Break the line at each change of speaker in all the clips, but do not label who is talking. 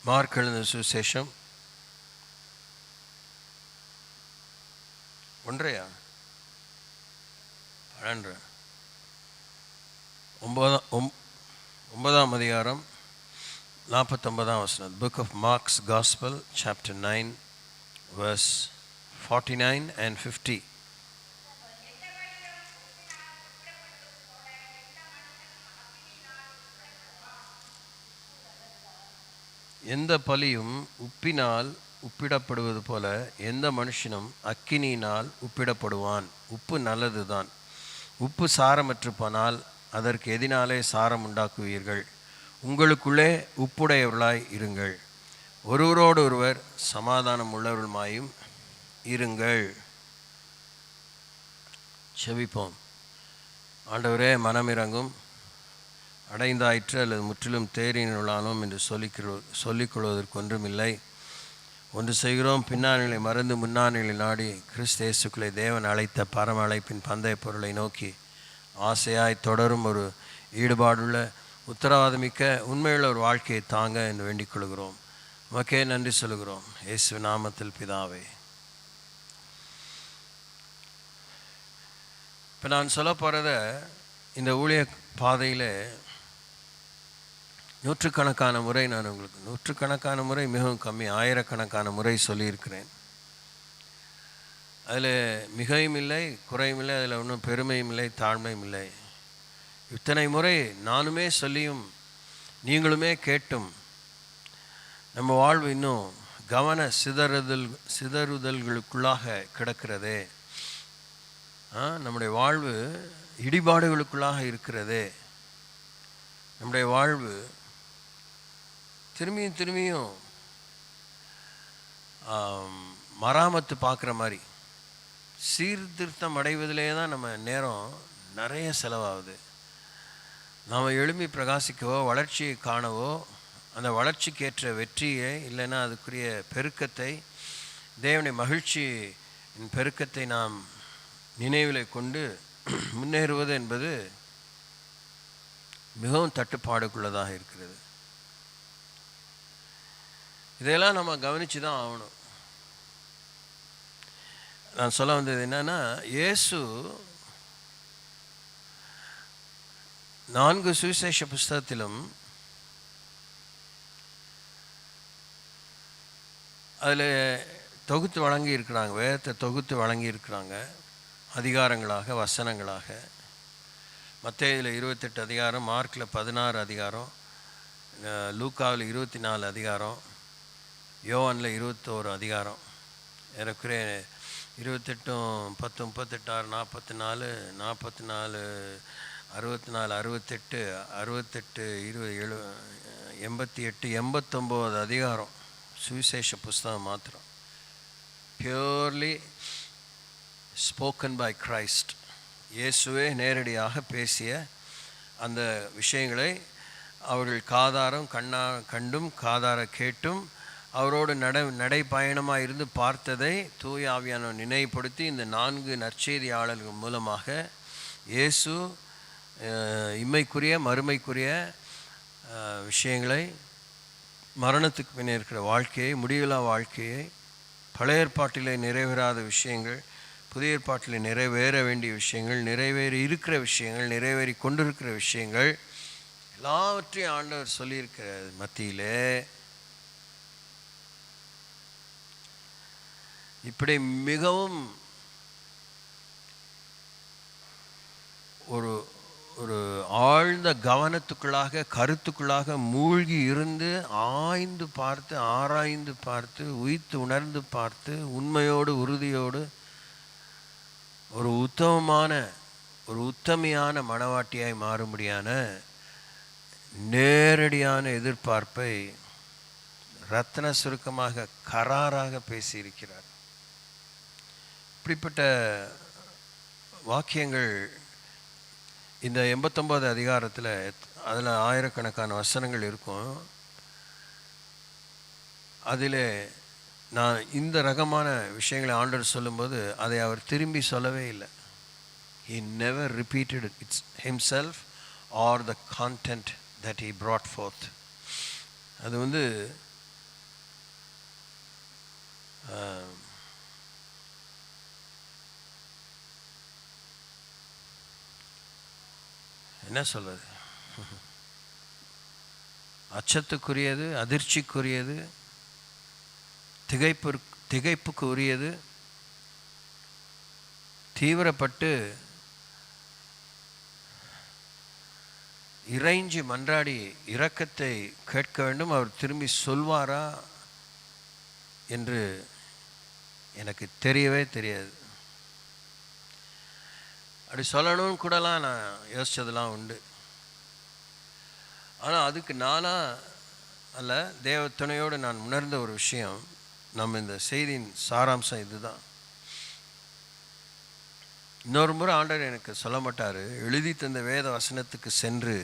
Mark எழுதின சுவிசேஷம் ஒன்றையா 9ஆம் அதிகாரம் 49ஆம் வசனம். Book of Mark's Gospel, chapter 9, verse 49 and 50. எந்த பலியும் உப்பினால் உப்பிடப்படுவது போல எந்த மனுஷனும் அக்கினியினால் உப்பிடப்படுவான். உப்பு நல்லதுதான். உப்பு சாரமற்று போனால் அதற்கு எதினாலே சாரம் உண்டாக்குவீர்கள். உங்களுக்குள்ளே உப்புடையவர்களாய் இருங்கள். ஒருவரோடு ஒருவர் சமாதானம் உள்ளவர்களுமாயும் இருங்கள். செபிப்போம். ஆண்டவரே, மனமிறங்கும், அடைந்தாயிற்று அல்லது முற்றிலும் தேறினுள்ளானோம் என்று சொல்லிக்கொள்வதற்கு ஒன்றுமில்லை. ஒன்று செய்கிறோம், பின்னாணிகளை மறந்து முன்னாணிகளை நாடி கிறிஸ்து இயேசுக்குள்ளே தேவன் அழைத்த பரம அழைப்பின் பந்தய பொருளை நோக்கி ஆசையாய் தொடரும் ஒரு ஈடுபாடுள்ள உத்தரவாதமிக்க உண்மையுள்ள ஒரு வாழ்க்கையை தாங்க என்று வேண்டிக் கொள்கிறோம். உமக்கே நன்றி சொல்கிறோம். இயேசு நாமத்தில் பிதாவே. இப்போ நான் சொல்ல போகிறத இந்த ஊழிய பாதையில் நூற்றுக்கணக்கான முறை நான் உங்களுக்கு நூற்றுக்கணக்கான முறை மிகவும் கம்மி, ஆயிரக்கணக்கான முறை சொல்லியிருக்கிறேன். அதில் மிகவும் இல்லை, குறையும் இல்லை, அதில் ஒன்றும் பெருமையும் இல்லை, தாழ்மையும் இல்லை. இத்தனை முறை நானுமே சொல்லியும் நீங்களுமே கேட்டும் நம்ம வாழ்வு இன்னும் கவன சிதறுதல்களுக்குள்ளாக கிடக்கிறதே. நம்முடைய வாழ்வு இடிபாடுகளுக்குள்ளாக இருக்கிறதே. நம்முடைய வாழ்வு திரும்பியும் மராமத்து பார்க்குற மாதிரி சீர்திருத்தம் அடைவதிலே தான் நம்ம நேரம் நிறைய செலவாகுது. நாம் எழும்பி பிரகாசிக்கவோ வளர்ச்சியை காணவோ அந்த வளர்ச்சிக்கேற்ற வெற்றியை இல்லைன்னா அதுக்குரிய பெருக்கத்தை, தேவனுடைய மகிழ்ச்சியின் பெருக்கத்தை நாம் நினைவில் கொண்டு முன்னேறுவது என்பது மிகவும் தட்டுப்பாடுக்குள்ளதாக இருக்கிறது. இதையெல்லாம் நம்ம கவனித்து தான் ஆகணும். நான் சொல்ல வந்தது என்னன்னா, இயேசு 4 சுவிசேஷ புஸ்தகத்திலும் அதில் தொகுத்து வழங்கி இருக்கிறாங்க. வேதத்தை தொகுத்து வழங்கி இருக்கிறாங்க அதிகாரங்களாக, வசனங்களாக. மத்தேயுல 28 அதிகாரம், மார்க்கில் 16 அதிகாரம், லூக்காவில் 24 அதிகாரம், யோவானில் 21 அதிகாரம். ஏறக்குறைய 28 10 38 44 44 64 68 68 20 88 89 அதிகாரம் சுவிசேஷ புஸ்தகம் மாத்திரம். Purely spoken by Christ. இயேசுவே நேரடியாக பேசிய அந்த விஷயங்களை அவர்கள் காதாரம் கண்டும் காதார கேட்டும் அவரோடு நடைப்பயணமாக இருந்து பார்த்ததை தூய ஆவியானவர் நினைவுபடுத்தி இந்த 4 நற்செய்தியாளர்கள் மூலமாக இயேசு இம்மைக்குரிய மறுமைக்குரிய விஷயங்களை, மரணத்துக்கு பின்னே இருக்கிற வாழ்க்கையை, முடிவில்லா வாழ்க்கையை, பழைய ஏற்பாட்டிலே நிறைவேறாத விஷயங்கள், புதிய ஏற்பாட்டில் நிறைவேற வேண்டிய விஷயங்கள், நிறைவேறி இருக்கிற விஷயங்கள், நிறைவேறி கொண்டிருக்கிற விஷயங்கள் எல்லாவற்றையும் ஆண்டவர் சொல்லியிருக்கிற மத்தியிலே இப்படி மிகவும் ஒரு ஒரு ஆழ்ந்த கவனத்துக்குள்ளாக, கருத்துக்குள்ளாக மூழ்கி இருந்து ஆய்ந்து பார்த்து, ஆராய்ந்து பார்த்து, உய்த்து உணர்ந்து பார்த்து, உண்மையோடு உறுதியோடு ஒரு உத்தமையான மனவாட்டியாய் மாறும்படியான நேரடியான எதிர்பார்ப்பை ரத்ன சுருக்கமாக கராராக பேசியிருக்கிறார். இப்படிப்பட்ட வாக்கியங்கள் இந்த 89 அதிகாரத்தில், அதில் ஆயிரக்கணக்கான வசனங்கள் இருக்கும். அதில் நான் இந்த ரகமான விஷயங்களை ஆண்டவர் சொல்லும்போது அதை அவர் திரும்பி சொல்லவே இல்லை. He never repeated it himself or the content that he brought forth. அது வந்து என்ன சொல்வது, அச்சத்துக்குரியது, அதிர்ச்சிக்குரியது, திகைப்புக்கு உரியது. தீவிரப்பட்டு இறைஞ்சி மன்றாடி இரக்கத்தை கேட்க வேண்டும். அவர் திரும்பி சொல்வாரா என்று எனக்கு தெரியவே தெரியாது. அப்படி சொல்லணும்னு கூடலாம் நான் யோசித்ததெல்லாம் உண்டு. ஆனால் அதுக்கு நானாக அல்ல, தேவ துணையோடு நான் உணர்ந்த ஒரு விஷயம். நம்ம இந்த செய்தியின் சாராம்சம் இதுதான். இன்னொரு முறை ஆண்டவர் எனக்கு சொல்ல மாட்டார், எழுதி தந்த வேத வசனத்துக்கு சென்று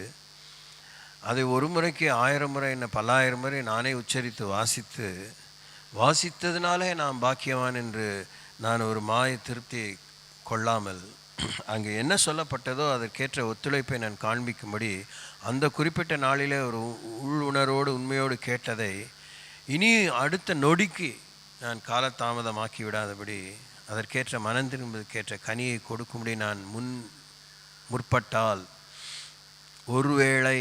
அதை ஒரு முறைக்கு 1000 முறை என்ன பல்லாயிரம் முறை நானே உச்சரித்து வாசித்ததுனாலே நான் பாக்கியவான் என்று நான் ஒரு மாய திருப்தி கொள்ளாமல், அங்கே என்ன சொல்லப்பட்டதோ அதற்கேற்ற ஒத்துழைப்பை நான் காண்பிக்கும்படி அந்த குறிப்பிட்ட நாளிலே ஒரு உள்ளுணர்வோடு உண்மையோடு கேட்டதை இனி அடுத்த நொடிக்கு நான் காலதாமதமாக்கி விடாதபடி அதற்கேற்ற மனம் திரும்புவதற்கேற்ற கனியை கொடுக்கும்படி நான் முற்பட்டால் ஒருவேளை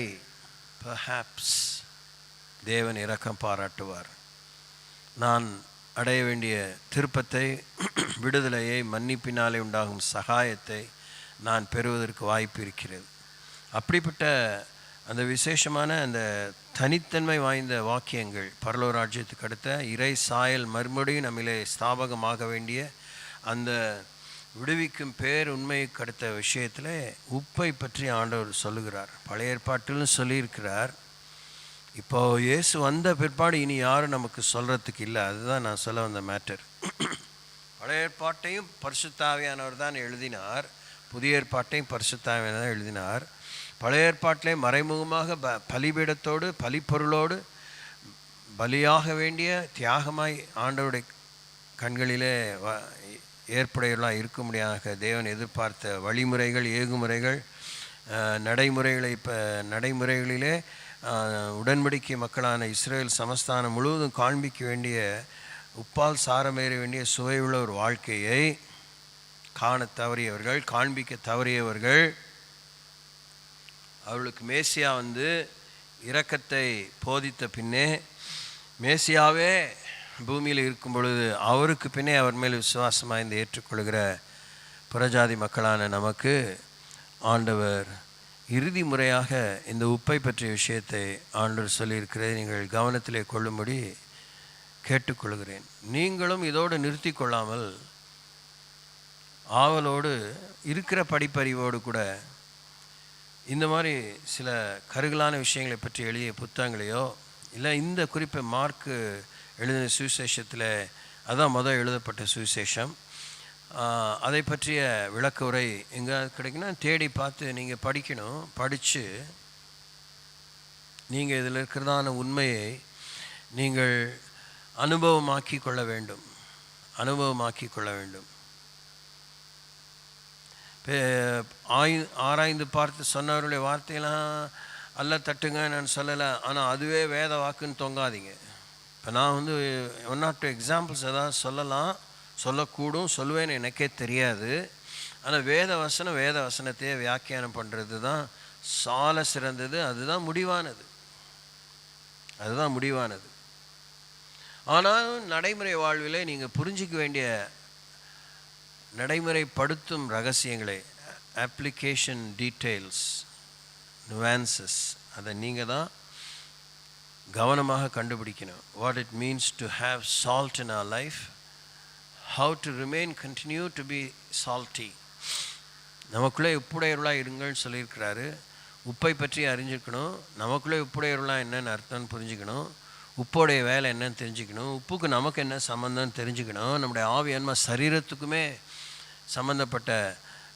பர்ஹாப்ஸ் தேவன் இரக்கம் பாராட்டுவார். நான் அடைய வேண்டிய திருப்பத்தை, விடுதலையை, மன்னிப்பினாலே உண்டாகும் சகாயத்தை நான் பெறுவதற்கு வாய்ப்பு இருக்கிறது. அப்படிப்பட்ட அந்த விசேஷமான அந்த தனித்தன்மை வாய்ந்த வாக்கியங்கள், பரலோக ராஜ்யத்துக்கு அடுத்த இறை சாயல் மறுபடியும் நம்மிலே ஸ்தாபகமாக வேண்டிய அந்த விடுவிக்கும் பேர் உண்மைக்கு அடுத்த விஷயத்தில் உப்பை பற்றி ஆண்டவர் சொல்லுகிறார். பழைய ஏற்பாட்டிலும் சொல்லியிருக்கிறார். இப்போ இயேசு வந்த பிற்பாடு இனி யாரும் நமக்கு சொல்கிறதுக்கு இல்லை. அதுதான் நான் சொல்ல வந்த மேட்டர். பழைய ஏற்பாட்டையும் பரிசுத்த ஆவியானவர் தான் எழுதினார், புதிய ஏற்பாட்டையும் பரிசுத்த ஆவியானவர் தான் எழுதினார். பழைய ஏற்பாட்டிலே மறைமுகமாக பலிபீடத்தோடு பலிப்பொருளோடு பலியாக வேண்டிய தியாகமாய் ஆண்டவருடைய கண்களிலே ஏற்புடையவர்களாக இருக்க முடியாத தேவன் எதிர்பார்த்த வழிமுறைகள், ஏகுமுறைகள், நடைமுறைகளிலே உடன்படிக்கை மக்களான இஸ்ரேல் சமஸ்தானம் முழுவதும் காண்பிக்க வேண்டிய, உப்பால் சாரமேற வேண்டிய சுவையுள்ள ஒரு வாழ்க்கையை காண தவறியவர்கள், காண்பிக்க தவறியவர்கள், அவர்களுக்கு மேசியா வந்து இரக்கத்தை போதித்த பின்னே, மேசியாவே பூமியில் இருக்கும் பொழுது அவருக்கு பின்னே அவர் மேல் விசுவாசமாக இந்த ஏற்றுக்கொள்கிற புறஜாதி மக்களான நமக்கு ஆண்டவர் இறுதி முறையாக இந்த உப்பை பற்றிய விஷயத்தை ஆண்டவர் சொல்லியிருக்கிறதை நீங்கள் கவனத்திலே கொள்ளும்படி கேட்டுக்கொள்கிறேன். நீங்களும் இதோடு நிறுத்தி கொள்ளாமல் ஆவலோடு இருக்கிற படிப்பறிவோடு கூட இந்த மாதிரி சில கருகலான விஷயங்களை பற்றி எழுதிய புத்தகங்களையோ, இல்லை இந்த குறிப்பை மார்க்கு எழுதின சுவிசேஷத்தில், அதுதான் முதல் எழுதப்பட்ட சுவிசேஷம், அதை பற்றிய விளக்க உரை எங்கே கிடைக்குன்னா தேடி பார்த்து நீங்கள் படிக்கணும். படித்து நீங்கள் இதில் இருக்கிறதான உண்மையை நீங்கள் அனுபவமாக்கி கொள்ள வேண்டும். ஆராய்ந்து பார்த்து சொன்னவருடைய வார்த்தையெல்லாம் அல்ல தட்டுங்க நான் சொல்லலை, ஆனால் அதுவே வேத வாக்குன்னு தொங்காதீங்க. இப்போ நான் வந்து 1 or 2 எக்ஸாம்பிள்ஸ் ஏதாவது சொல்லக்கூடும், சொல்லுவேன்னு எனக்கே தெரியாது. ஆனால் வேத வசனத்தையே வியாக்கியானம் பண்ணுறது தான் சால சிறந்தது. அதுதான் முடிவானது. ஆனால் நடைமுறை வாழ்வில் நீங்கள் புரிஞ்சிக்க வேண்டிய நடைமுறைப்படுத்தும் ரகசியங்களை, அப்ளிகேஷன் டீட்டெயில்ஸ், நுவான்சஸ், அதை நீங்கள் தான் கவனமாக கண்டுபிடிக்கணும். What it means to have salt in our life, how to remain, continue to be salty. நமக்குள்ளே உப்புடையவர்களாக இருங்கள்னு சொல்லியிருக்கிறாரு. உப்பை பற்றி அறிஞ்சிக்கணும். நமக்குள்ளே உப்புடையவர்களாக என்னென்னு அர்த்தம்னு புரிஞ்சுக்கணும். உப்போடைய வேலை என்னன்னு தெரிஞ்சுக்கணும். உப்புக்கு நமக்கு என்ன சம்மந்தம்னு தெரிஞ்சுக்கணும். நம்முடைய ஆவி ஆன்மா சரீரத்துக்குமே சம்மந்தப்பட்ட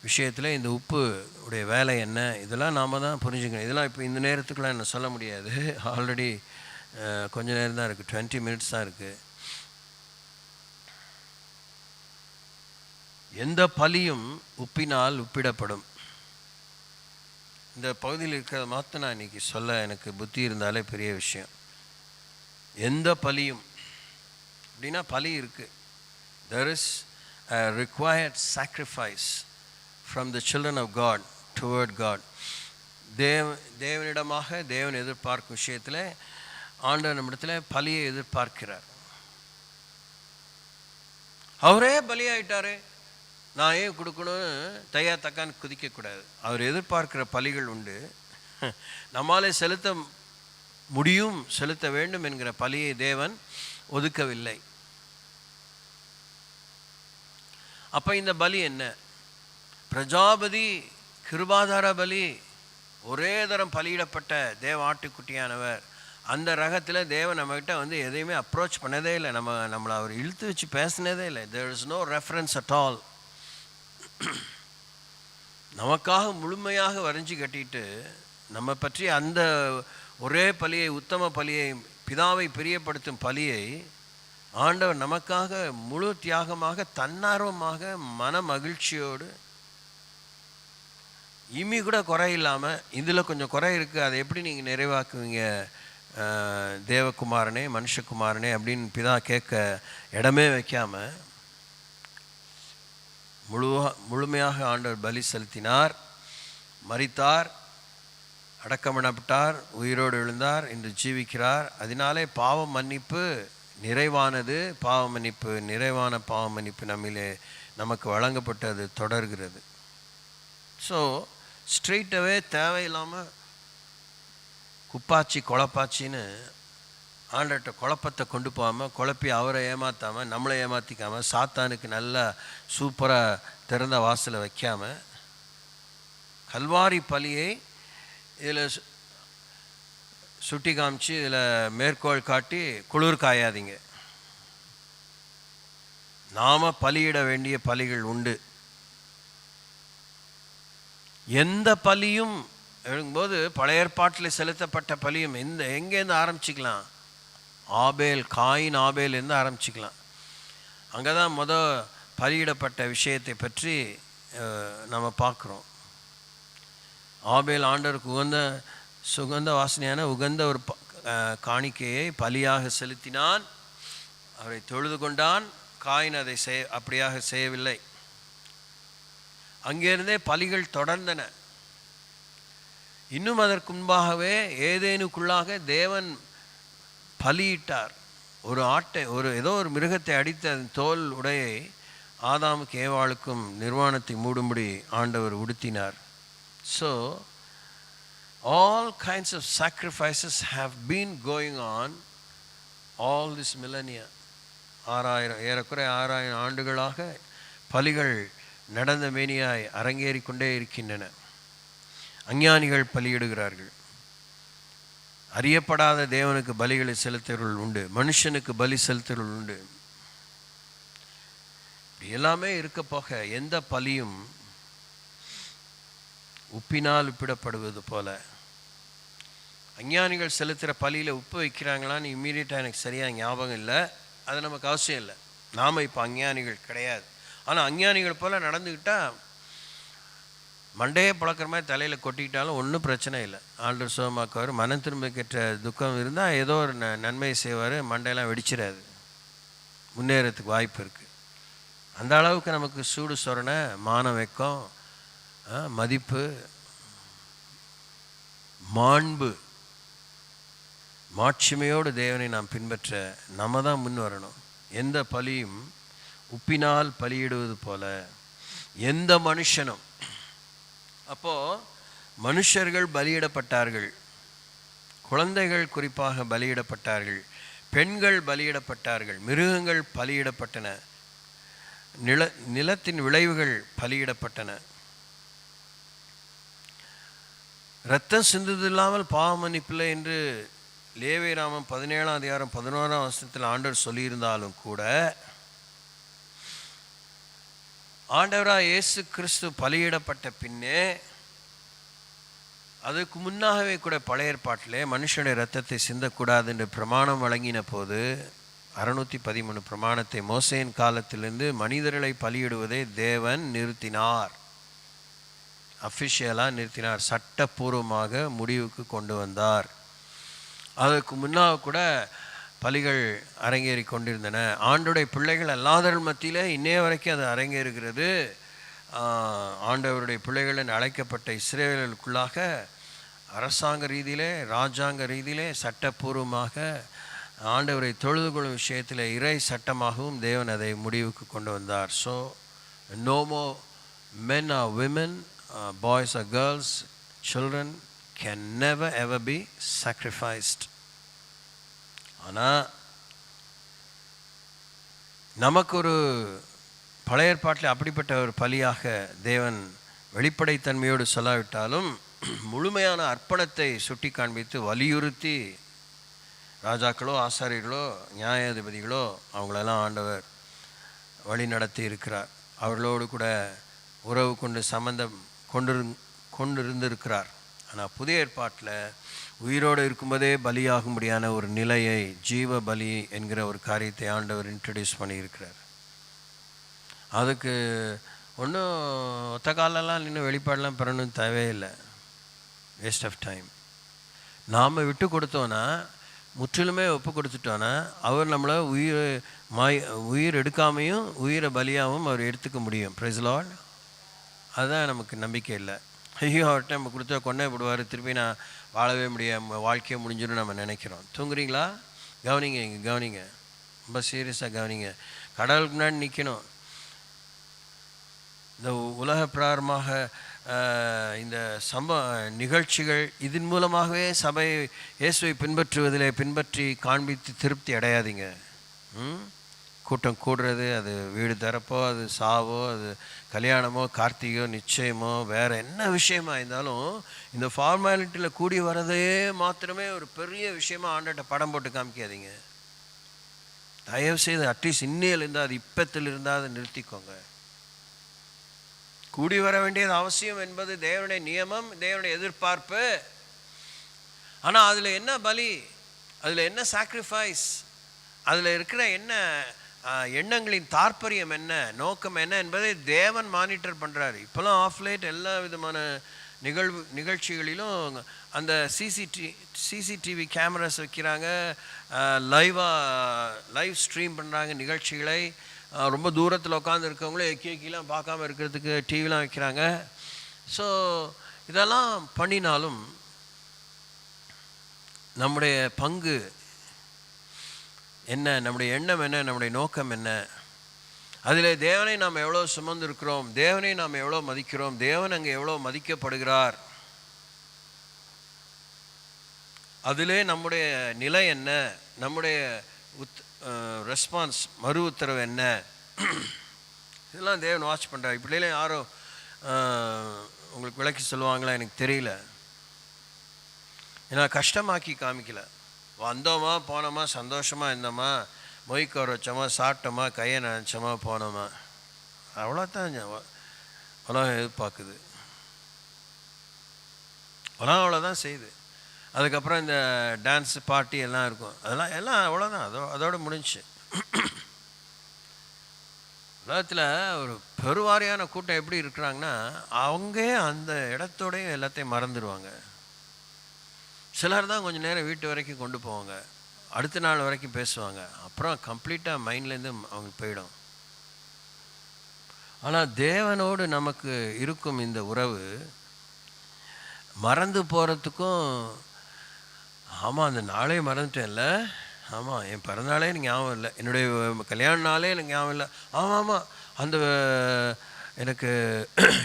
விஷயத்தில் இந்த உப்பு உடைய வேலை என்ன, இதெல்லாம் நாம் தான் புரிஞ்சுக்கணும். இதெல்லாம் இப்போ இந்த நேரத்துக்குலாம் என்ன சொல்ல முடியாது. ஆல்ரெடி கொஞ்ச நேரம் தான் இருக்குது, 20 minutes தான் இருக்குது. எந்த பலியும் உப்பினால் உப்பிடப்படும். இந்த பகுதியில் இருக்கிறத மாற்ற நான் இன்றைக்கி சொல்ல எனக்கு புத்தி இருந்தாலே பெரிய விஷயம். எந்த பலியும் அப்படின்னா பலி இருக்குது. There is a required sacrifice from the children of God toward God. தேவனிடமாக தேவன் எதிர்பார்க்கும் விஷயத்தில் ஆண்டவர் நம்மிடத்தில் பலியை எதிர்பார்க்கிறார். அவரே பலியாயிட்டாரு, நான் ஏன் கொடுக்கணும் தையா தக்கான்னு குதிக்கக்கூடாது. அவர் எதிர்பார்க்கிற பலிகள் உண்டு. நம்மாலே செலுத்த முடியும், செலுத்த வேண்டும் என்கிற பலியை தேவன் ஒதுக்கவில்லை. அப்போ இந்த பலி என்ன? பிரஜாபதி கிருபாதார பலி, ஒரே தரம் பலியிடப்பட்ட தேவ ஆட்டுக்குட்டியானவர். அந்த ரகத்தில் தேவன் நம்மகிட்ட வந்து எதையுமே அப்ரோச் பண்ணதே இல்லை. நம்மளை அவர் இழுத்து வச்சு பேசினதே இல்லை. There is no reference at all. நமக்காக முழுமையாக வரைஞ்சி கட்டிட்டு நம்ம பற்றி அந்த ஒரே பலியை, உத்தம பலியை, பிதாவை பிரியப்படுத்தும் பலியை ஆண்டவர் நமக்காக முழு தியாகமாக தன்னார்வமாக மன மகிழ்ச்சியோடு, இமி கூட குறை இல்லாமல், இதில் கொஞ்சம் குறை இருக்குது, அதை எப்படி நீங்கள் நிறைவாக்குவீங்க தேவகுமாரனே, மனுஷகுமாரனே அப்படின்னு பிதா கேட்க இடமே வைக்காமல் முழுமையாக ஆண்டவர் பலி செலுத்தினார், மரித்தார், அடக்கமிடப்பட்டார், உயிரோடு எழுந்தார், இன்று ஜீவிக்கிறார். அதனாலே பாவ மன்னிப்பு நிறைவானது, பாவ மன்னிப்பு, நிறைவான பாவ மன்னிப்பு நம்மிலே நமக்கு வழங்கப்பட்டது தொடர்கிறது. ஸோ ஸ்ட்ரெயிட்டாகவே தேவையில்லாமல் குப்பாச்சி குழப்பாச்சின்னு ஆண்டர்கிட்ட குழப்பத்தை கொண்டு போகாமல், குழப்பி அவரை ஏமாற்றாமல், நம்மளை ஏமாற்றிக்காமல், சாத்தானுக்கு நல்லா சூப்பராக திறந்த வாசலை வைக்காமல், கல்வாரி பலியை இதில் சுட்டி காமிச்சு இதில் மேற்கோள் காட்டி குளிர் காயாதீங்க. நாம் பலியிட வேண்டிய பலிகள் உண்டு. எந்த பலியும் எழும்போது பழைய ஏற்பாட்டில் செலுத்தப்பட்ட பலியும் எங்கேருந்து ஆரம்பிச்சிக்கலாம்? காயின் ஆபேலேருந்து ஆரம்பிச்சிக்கலாம். அங்கே தான் பலியிடப்பட்ட விஷயத்தை பற்றி நம்ம பார்க்குறோம். ஆபேல் ஆண்டவருக்கு சுகந்த வாசனையான உகந்த ஒரு காணிக்கையை பலியாக செலுத்தினான், அவரை தொழுது கொண்டான். காயின் அதை அப்படியாக செய்யவில்லை. அங்கிருந்தே பலிகள் தொடர்ந்தன. இன்னும் அதற்கு முன்பாகவே ஏதேனுக்குள்ளாக தேவன் பலியிட்டார். ஏதோ ஒரு மிருகத்தை அடித்து அதன் தோல் உடையை ஆதாமுக்கு ஏவாளுக்கும் நிர்வாணத்தை மூடும்படி ஆண்டவர் உடுத்தினார். So all kinds of sacrifices have been going on all this millennia. 6000 ஏறக்குறைய 6000 ஆண்டுகளாக பலிகள் நடந்த மேனியாய் அரங்கேறி கொண்டே இருக்கின்றன. அஞ்ஞானிகள் பலியிடுகிறார்கள். அறியப்படாத தேவனுக்கு பலிகளை செலுத்துகிறவர்கள் உண்டு, மனுஷனுக்கு பலி செலுத்துகிறவர்கள் உண்டு. எல்லாமே இருக்க போக எந்த பலியும் உப்பினால் உப்பிடப்படுவது போல. அஞ்ஞானிகள் செலுத்துகிற பலியில் உப்பு வைக்கிறாங்களான்னு இம்மீடியட்டாக எனக்கு சரியாக ஞாபகம் இல்லை. அது நமக்கு அவசியம் இல்லை. நாம் இப்போ அஞ்ஞானிகள் கிடையாது. ஆனால் அஞ்ஞானிகள் போல் நடந்துக்கிட்டால் மண்டையே பழக்கிற மாதிரி தலையில் கொட்டிக்கிட்டாலும் ஒன்றும் பிரச்சனை இல்லை. ஆண்டவர் சுகமாக்குவார். மனம் திரும்ப கேட்ட துக்கம் இருந்தால் ஏதோ ஒரு நன்மையை செய்வார், மண்டையெல்லாம் வெடிச்சிடாது, முன்னேறத்துக்கு வாய்ப்பு இருக்குது. அந்த அளவுக்கு நமக்கு சூடு சொரணை, மான வெக்கம், மதிப்பு, மாண்பு, மாட்சிமையோடு தேவனை நாம் பின்பற்ற நம்ம தான் முன் வரணும். எந்த பலியும் உப்பினால் பலியிடுவது போல எந்த மனுஷனும். அப்போது மனுஷர்கள் பலியிடப்பட்டார்கள், குழந்தைகள் குறிப்பாக பலியிடப்பட்டார்கள், பெண்கள் பலியிடப்பட்டார்கள், மிருகங்கள் பலியிடப்பட்டன, நிலத்தின் விளைவுகள் பலியிடப்பட்டன. இரத்தம் சிந்துது இல்லாமல் பாவ மன்னிப்பில்லை என்று லேவியராமம் 17ஆம் அதிகாரம் 11ஆம் வசனத்தில் ஆண்டவர் சொல்லியிருந்தாலும் கூட, ஆண்டவராக இயேசு கிறிஸ்து பலியிடப்பட்ட பின்னே, அதுக்கு முன்னாகவே கூட பழைய ஏற்பாட்டிலே மனுஷனுடைய இரத்தத்தை சிந்தக்கூடாது என்று பிரமாணம் வழங்கின போது 613 பிரமாணத்தை மோசேயின் காலத்திலிருந்து மனிதர்களை பலியிடுவதை தேவன் நிறுத்தினார். அஃபிஷியலாக நிறுத்தினார், சட்டப்பூர்வமாக முடிவுக்கு கொண்டு வந்தார். அதுக்கு முன்னாக கூட பலிகள் அரங்கேறி கொண்டிருந்தன. ஆண்டவருடைய பிள்ளைகள் அல்லாதவர்கள் மத்தியில் இன்னைய வரைக்கும் அது அரங்கேறுகிறது. ஆண்டவருடைய பிள்ளைகளின் அழைக்கப்பட்ட இஸ்ரவேலுக்குள்ளாக அரசாங்க ரீதியிலே, ராஜாங்க ரீதியிலே, சட்டப்பூர்வமாக ஆண்டவரை தொழுது கொள்ளும் விஷயத்தில் இறை சட்டமாகவும் தேவன் அதை முடிவுக்கு கொண்டு வந்தார். So no more men or women, boys or girls, children can never ever be sacrificed. ஆனால் நமக்கு ஒரு பழைய ஏற்பாட்டில் அப்படிப்பட்ட ஒரு பலியாக தேவன் வெளிப்படைத்தன்மையோடு சொல்லாவிட்டாலும் முழுமையான அர்ப்பணத்தை சுட்டி காண்பித்து வலியுறுத்தி ராஜாக்களோ ஆசாரியர்களோ நியாயாதிபதிகளோ அவங்களெல்லாம் ஆண்டவர் வழி நடத்தி இருக்கிறார். அவர்களோடு கூட உறவு கொண்டு சம்பந்தம் கொண்டிருந்திருக்கிறார். ஆனால் புதிய ஏற்பாட்டில் உயிரோடு இருக்கும்போதே பலியாகும்படியான ஒரு நிலையை, ஜீவ பலி என்கிற ஒரு காரியத்தை ஆண்டவர் இன்ட்ரடியூஸ் பண்ணியிருக்கிறார். அதுக்கு ஒன்றும் ஒத்த காலெல்லாம் நின்று வெளிப்பாடெல்லாம் பெறணும் தேவையில்லை. Waste of time. நாம் விட்டு கொடுத்தோன்னா, முற்றிலுமே ஒப்பு கொடுத்துட்டோன்னா, அவர் நம்மளை உயிர் எடுக்காமையும் உயிரை பலியாகவும் அவர் எடுத்துக்க முடியும். Praise Lord. அதுதான் நமக்கு நம்பிக்கை இல்லை. ஐயோ, அவர்கிட்ட நம்ம கொடுத்தா கொண்டே விடுவார், திருப்பி நான் வாழவே முடியாது, வாழ்க்கையை முடிஞ்சிடும் நம்ம நினைக்கிறோம். தூங்குறீங்களா? கவனிங்க, இங்கே கவனிங்க, ரொம்ப சீரியஸாக கவனிங்க. கடவுளுக்கு முன்னாடி நிற்கணும். இந்த உலக பிரகாரமாக இந்த நிகழ்ச்சிகள் இதன் மூலமாகவே சபை இயேசுவை பின்பற்றி காண்பித்து திருப்தி அடையாதீங்க. கூட்டம் கூடுறது, அது வீடு திறப்போ, அது சாவோ, அது கல்யாணமோ, கார்த்திகையோ, நிச்சயமோ, வேறு என்ன விஷயமா இருந்தாலும் இந்த ஃபார்மாலிட்டியில் கூடி வரதே மாத்திரமே ஒரு பெரிய விஷயமா ஆண்டட்ட படம் போட்டு காமிக்காதீங்க. தயவுசெய்து அட்லீஸ்ட் இன்னையில் இருந்தால், அது இப்பத்தில் இருந்தால் அதை நிறுத்திக்கோங்க. கூடி வர வேண்டியது அவசியம் என்பது தேவனுடைய நியமம், தேவனுடைய எதிர்பார்ப்பு. ஆனால் அதில் என்ன பலி, அதில் என்ன சாக்ரிஃபைஸ், அதில் இருக்கிற என்ன எண்ணங்களின் தாற்பயம் என்ன, நோக்கம் என்ன என்பதை தேவன் மானிட்டர் பண்ணுறாரு. இப்போலாம் ஆஃப்லைட் எல்லா விதமான நிகழ்ச்சிகளிலும் அந்த சிசிடிவி கேமராஸ் வைக்கிறாங்க, லைவ் ஸ்ட்ரீம் பண்ணுறாங்க நிகழ்ச்சிகளை. ரொம்ப தூரத்தில் உட்காந்து இருக்கவங்களே கீழே பார்க்காம இருக்கிறதுக்கு டிவிலாம் வைக்கிறாங்க. ஸோ இதெல்லாம் பண்ணினாலும் நம்முடைய பங்கு என்ன, நம்முடைய எண்ணம் என்ன, நம்முடைய நோக்கம் என்ன, அதில் தேவனை நாம் எவ்வளோ சுமந்திருக்கிறோம், தேவனை நாம் எவ்வளோ மதிக்கிறோம், தேவன் அங்கே எவ்வளோ மதிக்கப்படுகிறார், அதிலே நம்முடைய நிலை என்ன, நம்முடைய ரெஸ்பான்ஸ், மறு உத்தரவு என்ன, இதெல்லாம் தேவன் வாட்ச் பண்ணுறார். இப்படிலாம் யாரும் உங்களுக்கு விளக்கி சொல்லுவாங்களா எனக்கு தெரியல. ஏன்னா கஷ்டமாக்கி காமிக்கலை. வந்தோமா, போனோமா, சந்தோஷமாக இருந்தோமா, மொய்க்கோர் வச்சோமா, சாப்பிட்டோமா, கையை நினச்சோமா, போனோமா, அவ்வளோதான் உலகம் எதிர்பார்க்குது. உலகம் அவ்வளோதான் செய்யுது. அதுக்கப்புறம் இந்த டான்ஸு பார்ட்டி எல்லாம் இருக்கும், எல்லாம் அவ்வளோதான், அதோடு முடிஞ்சு. உலகத்தில் ஒரு பெருவாரியான கூட்டம் எப்படி இருக்கிறாங்கன்னா, அவங்க அந்த இடத்தோடையும் எல்லாத்தையும் மறந்துடுவாங்க. சிலர் தான் கொஞ்சம் நேரம் வீட்டு வரைக்கும் கொண்டு போவாங்க, அடுத்த நாள் வரைக்கும் பேசுவாங்க, அப்புறம் கம்ப்ளீட்டாக மைண்ட்லேருந்து அவங்களுக்கு போயிடும். ஆனால் தேவனோடு நமக்கு இருக்கும் இந்த உறவு மறந்து போகிறதுக்கும், ஆமாம் அந்த நாளே மறந்துட்டேன்ல, ஆமாம் என் பிறந்தநாளே எனக்கு ஞாபகம் இல்லை, என்னுடைய கல்யாண நாளே எனக்கு ஞாபகம் இல்லை, ஆமாம் அந்த எனக்கு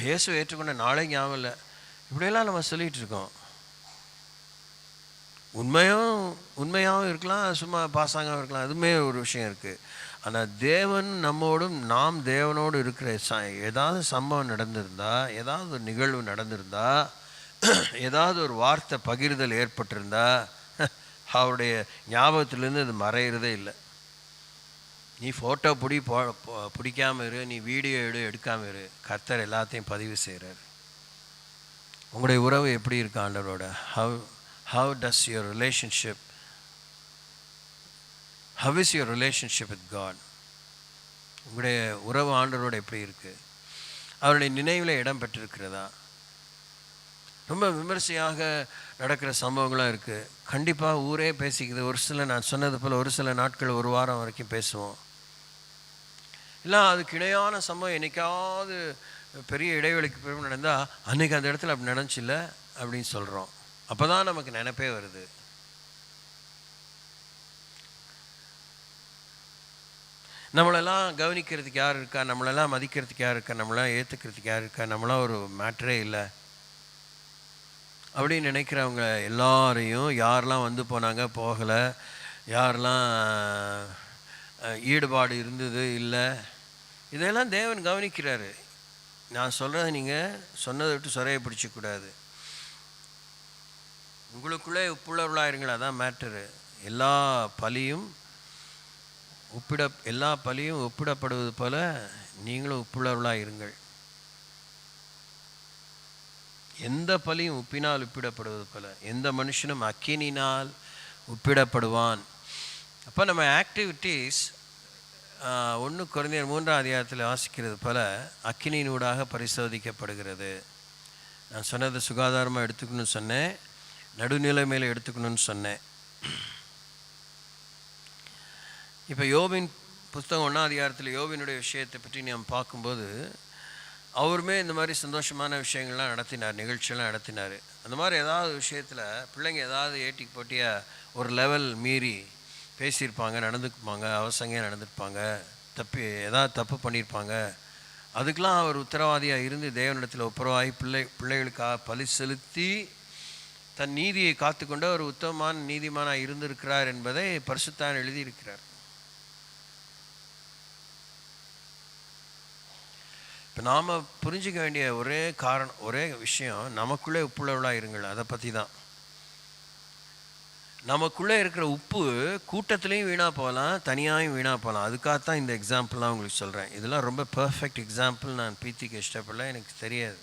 இயேசு ஏற்றுக்கொண்ட நாளே ஞாபகம் இல்லை, இப்படியெல்லாம் நம்ம சொல்லிகிட்டு இருக்கோம். உண்மையாகவும் இருக்கலாம், சும்மா பாசாங்காகவும் இருக்கலாம், அதுவுமே ஒரு விஷயம் இருக்குது. ஆனால் தேவன் நம்மோடும், நாம் தேவனோடு இருக்கிற ஏதாவது சம்பவம் நடந்திருந்தா, ஏதாவது ஒரு நிகழ்வு நடந்திருந்தா, ஏதாவது ஒரு வார்த்தை பகிர்தல் ஏற்பட்டிருந்தா, அவருடைய ஞாபகத்திலேருந்து அது மறைகிறதே இல்லை. நீ ஃபோட்டோ பிடிக்காமல் இரு, நீ வீடியோ எடுக்காமல் இரு, கர்த்தர் எல்லாத்தையும் பதிவு செய்கிறார். உங்களுடைய உறவு எப்படி இருக்கு ஆண்டவரோட? How does your relationship, how is your relationship with God? உங்களுடைய உறவு ஆண்டவரோட எப்படி இருக்குது? அவருடைய நினைவில் இடம் பெற்றிருக்கிறதா? ரொம்ப விமர்சையாக நடக்கிற சம்பவங்களாக இருக்குது. கண்டிப்பாக ஊரே பேசிக்குது. ஒரு சில நான் சொன்னது போல் ஒரு சில நாட்கள் ஒரு வாரம் வரைக்கும் பேசுவோம். இல்லை அதுக்கு இணையான சம்பவம் என்றைக்காவது பெரிய இடைவெளிக்கு பிறகு நடந்தால் அன்றைக்கி அந்த இடத்துல அப்படி நடந்துச்சில்ல அப்படின்னு சொல்கிறோம். அப்போ தான் நமக்கு நினைப்பே வருது. நம்மளெல்லாம் கவனிக்கிறதுக்கு யார் இருக்கா, நம்மளெல்லாம் மதிக்கிறதுக்கு யார் இருக்கா, நம்மளாம் ஏற்றுக்கிறதுக்கு யார் இருக்கா, நம்மளாம் ஒரு மேட்ரே இல்லை அப்படின்னு நினைக்கிறவங்க எல்லாரையும், யாரெல்லாம் வந்து போனாங்க போகலை, யாரெல்லாம் ஈடுபாடு இருந்தது இல்லை, இதெல்லாம் தேவன் கவனிக்கிறாரு. நான் சொல்கிறத நீங்கள் சொன்னதை விட்டு சொறையை பிடிச்சிக்கூடாது. உங்களுக்குள்ளே உப்புள்ளவர்களாக இருங்கள், அதான் மேட்டரு. எல்லா பலியும் ஒப்பிடப்படுவது போல நீங்களும் உப்புள்ளவர்களாக இருங்கள். எந்த பலியும் உப்பினால் ஒப்பிடப்படுவது போல எந்த மனுஷனும் அக்கினினால் ஒப்பிடப்படுவான். அப்போ நம்ம ஆக்டிவிட்டீஸ் 1 கொரிந்தியர் 3 வாசிக்கிறது போல அக்கினியினூடாக பரிசோதிக்கப்படுகிறது. நான் சொன்னது சுகாதாரமாக எடுத்துக்கணும்னு சொன்னேன், நடுநிலைமையில் எடுத்துக்கணும்னு சொன்னேன். இப்போ யோபின் புஸ்தகம் 1 யோபினுடைய விஷயத்தை பற்றி நாம் பார்க்கும்போது அவருமே இந்த மாதிரி சந்தோஷமான விஷயங்கள்லாம் நடத்தினார், நிகழ்ச்சியெல்லாம் நடத்தினார். அந்த மாதிரி ஏதாவது விஷயத்தில் பிள்ளைங்க ஏதாவது ஏட்டிக்கு போட்டியாக ஒரு லெவல் மீறி பேசியிருப்பாங்க, நடந்துக்குப்பாங்க, அவசங்கையாக நடந்துருப்பாங்க, ஏதாவது தப்பு பண்ணியிருப்பாங்க. அதுக்கெலாம் அவர் உத்தரவாதியாக இருந்து தேவனிடத்தில் ஒப்புரவாகி பிள்ளைகளுக்காக பலி செலுத்தி தன் நீதியை காத்துக்கொண்டு ஒரு உத்தமமான நீதிமானாக இருந்திருக்கிறார் என்பதை பரிசுத்தான் எழுதியிருக்கிறார். இப்போ நாம் புரிஞ்சிக்க வேண்டிய ஒரே விஷயம், நமக்குள்ளே உப்புள்ளவர்களாக இருங்கள். அதை பற்றி தான். நமக்குள்ளே இருக்கிற உப்பு கூட்டத்துலேயும் வீணாக போகலாம், தனியாகவும் வீணாக போகலாம். அதுக்காகத்தான் இந்த எக்ஸாம்பிள்லாம் உங்களுக்கு சொல்கிறேன். இதெல்லாம் ரொம்ப பர்ஃபெக்ட் எக்ஸாம்பிள். நான் பீத்திக்கு இஷ்டப்படல, எனக்கு தெரியாது.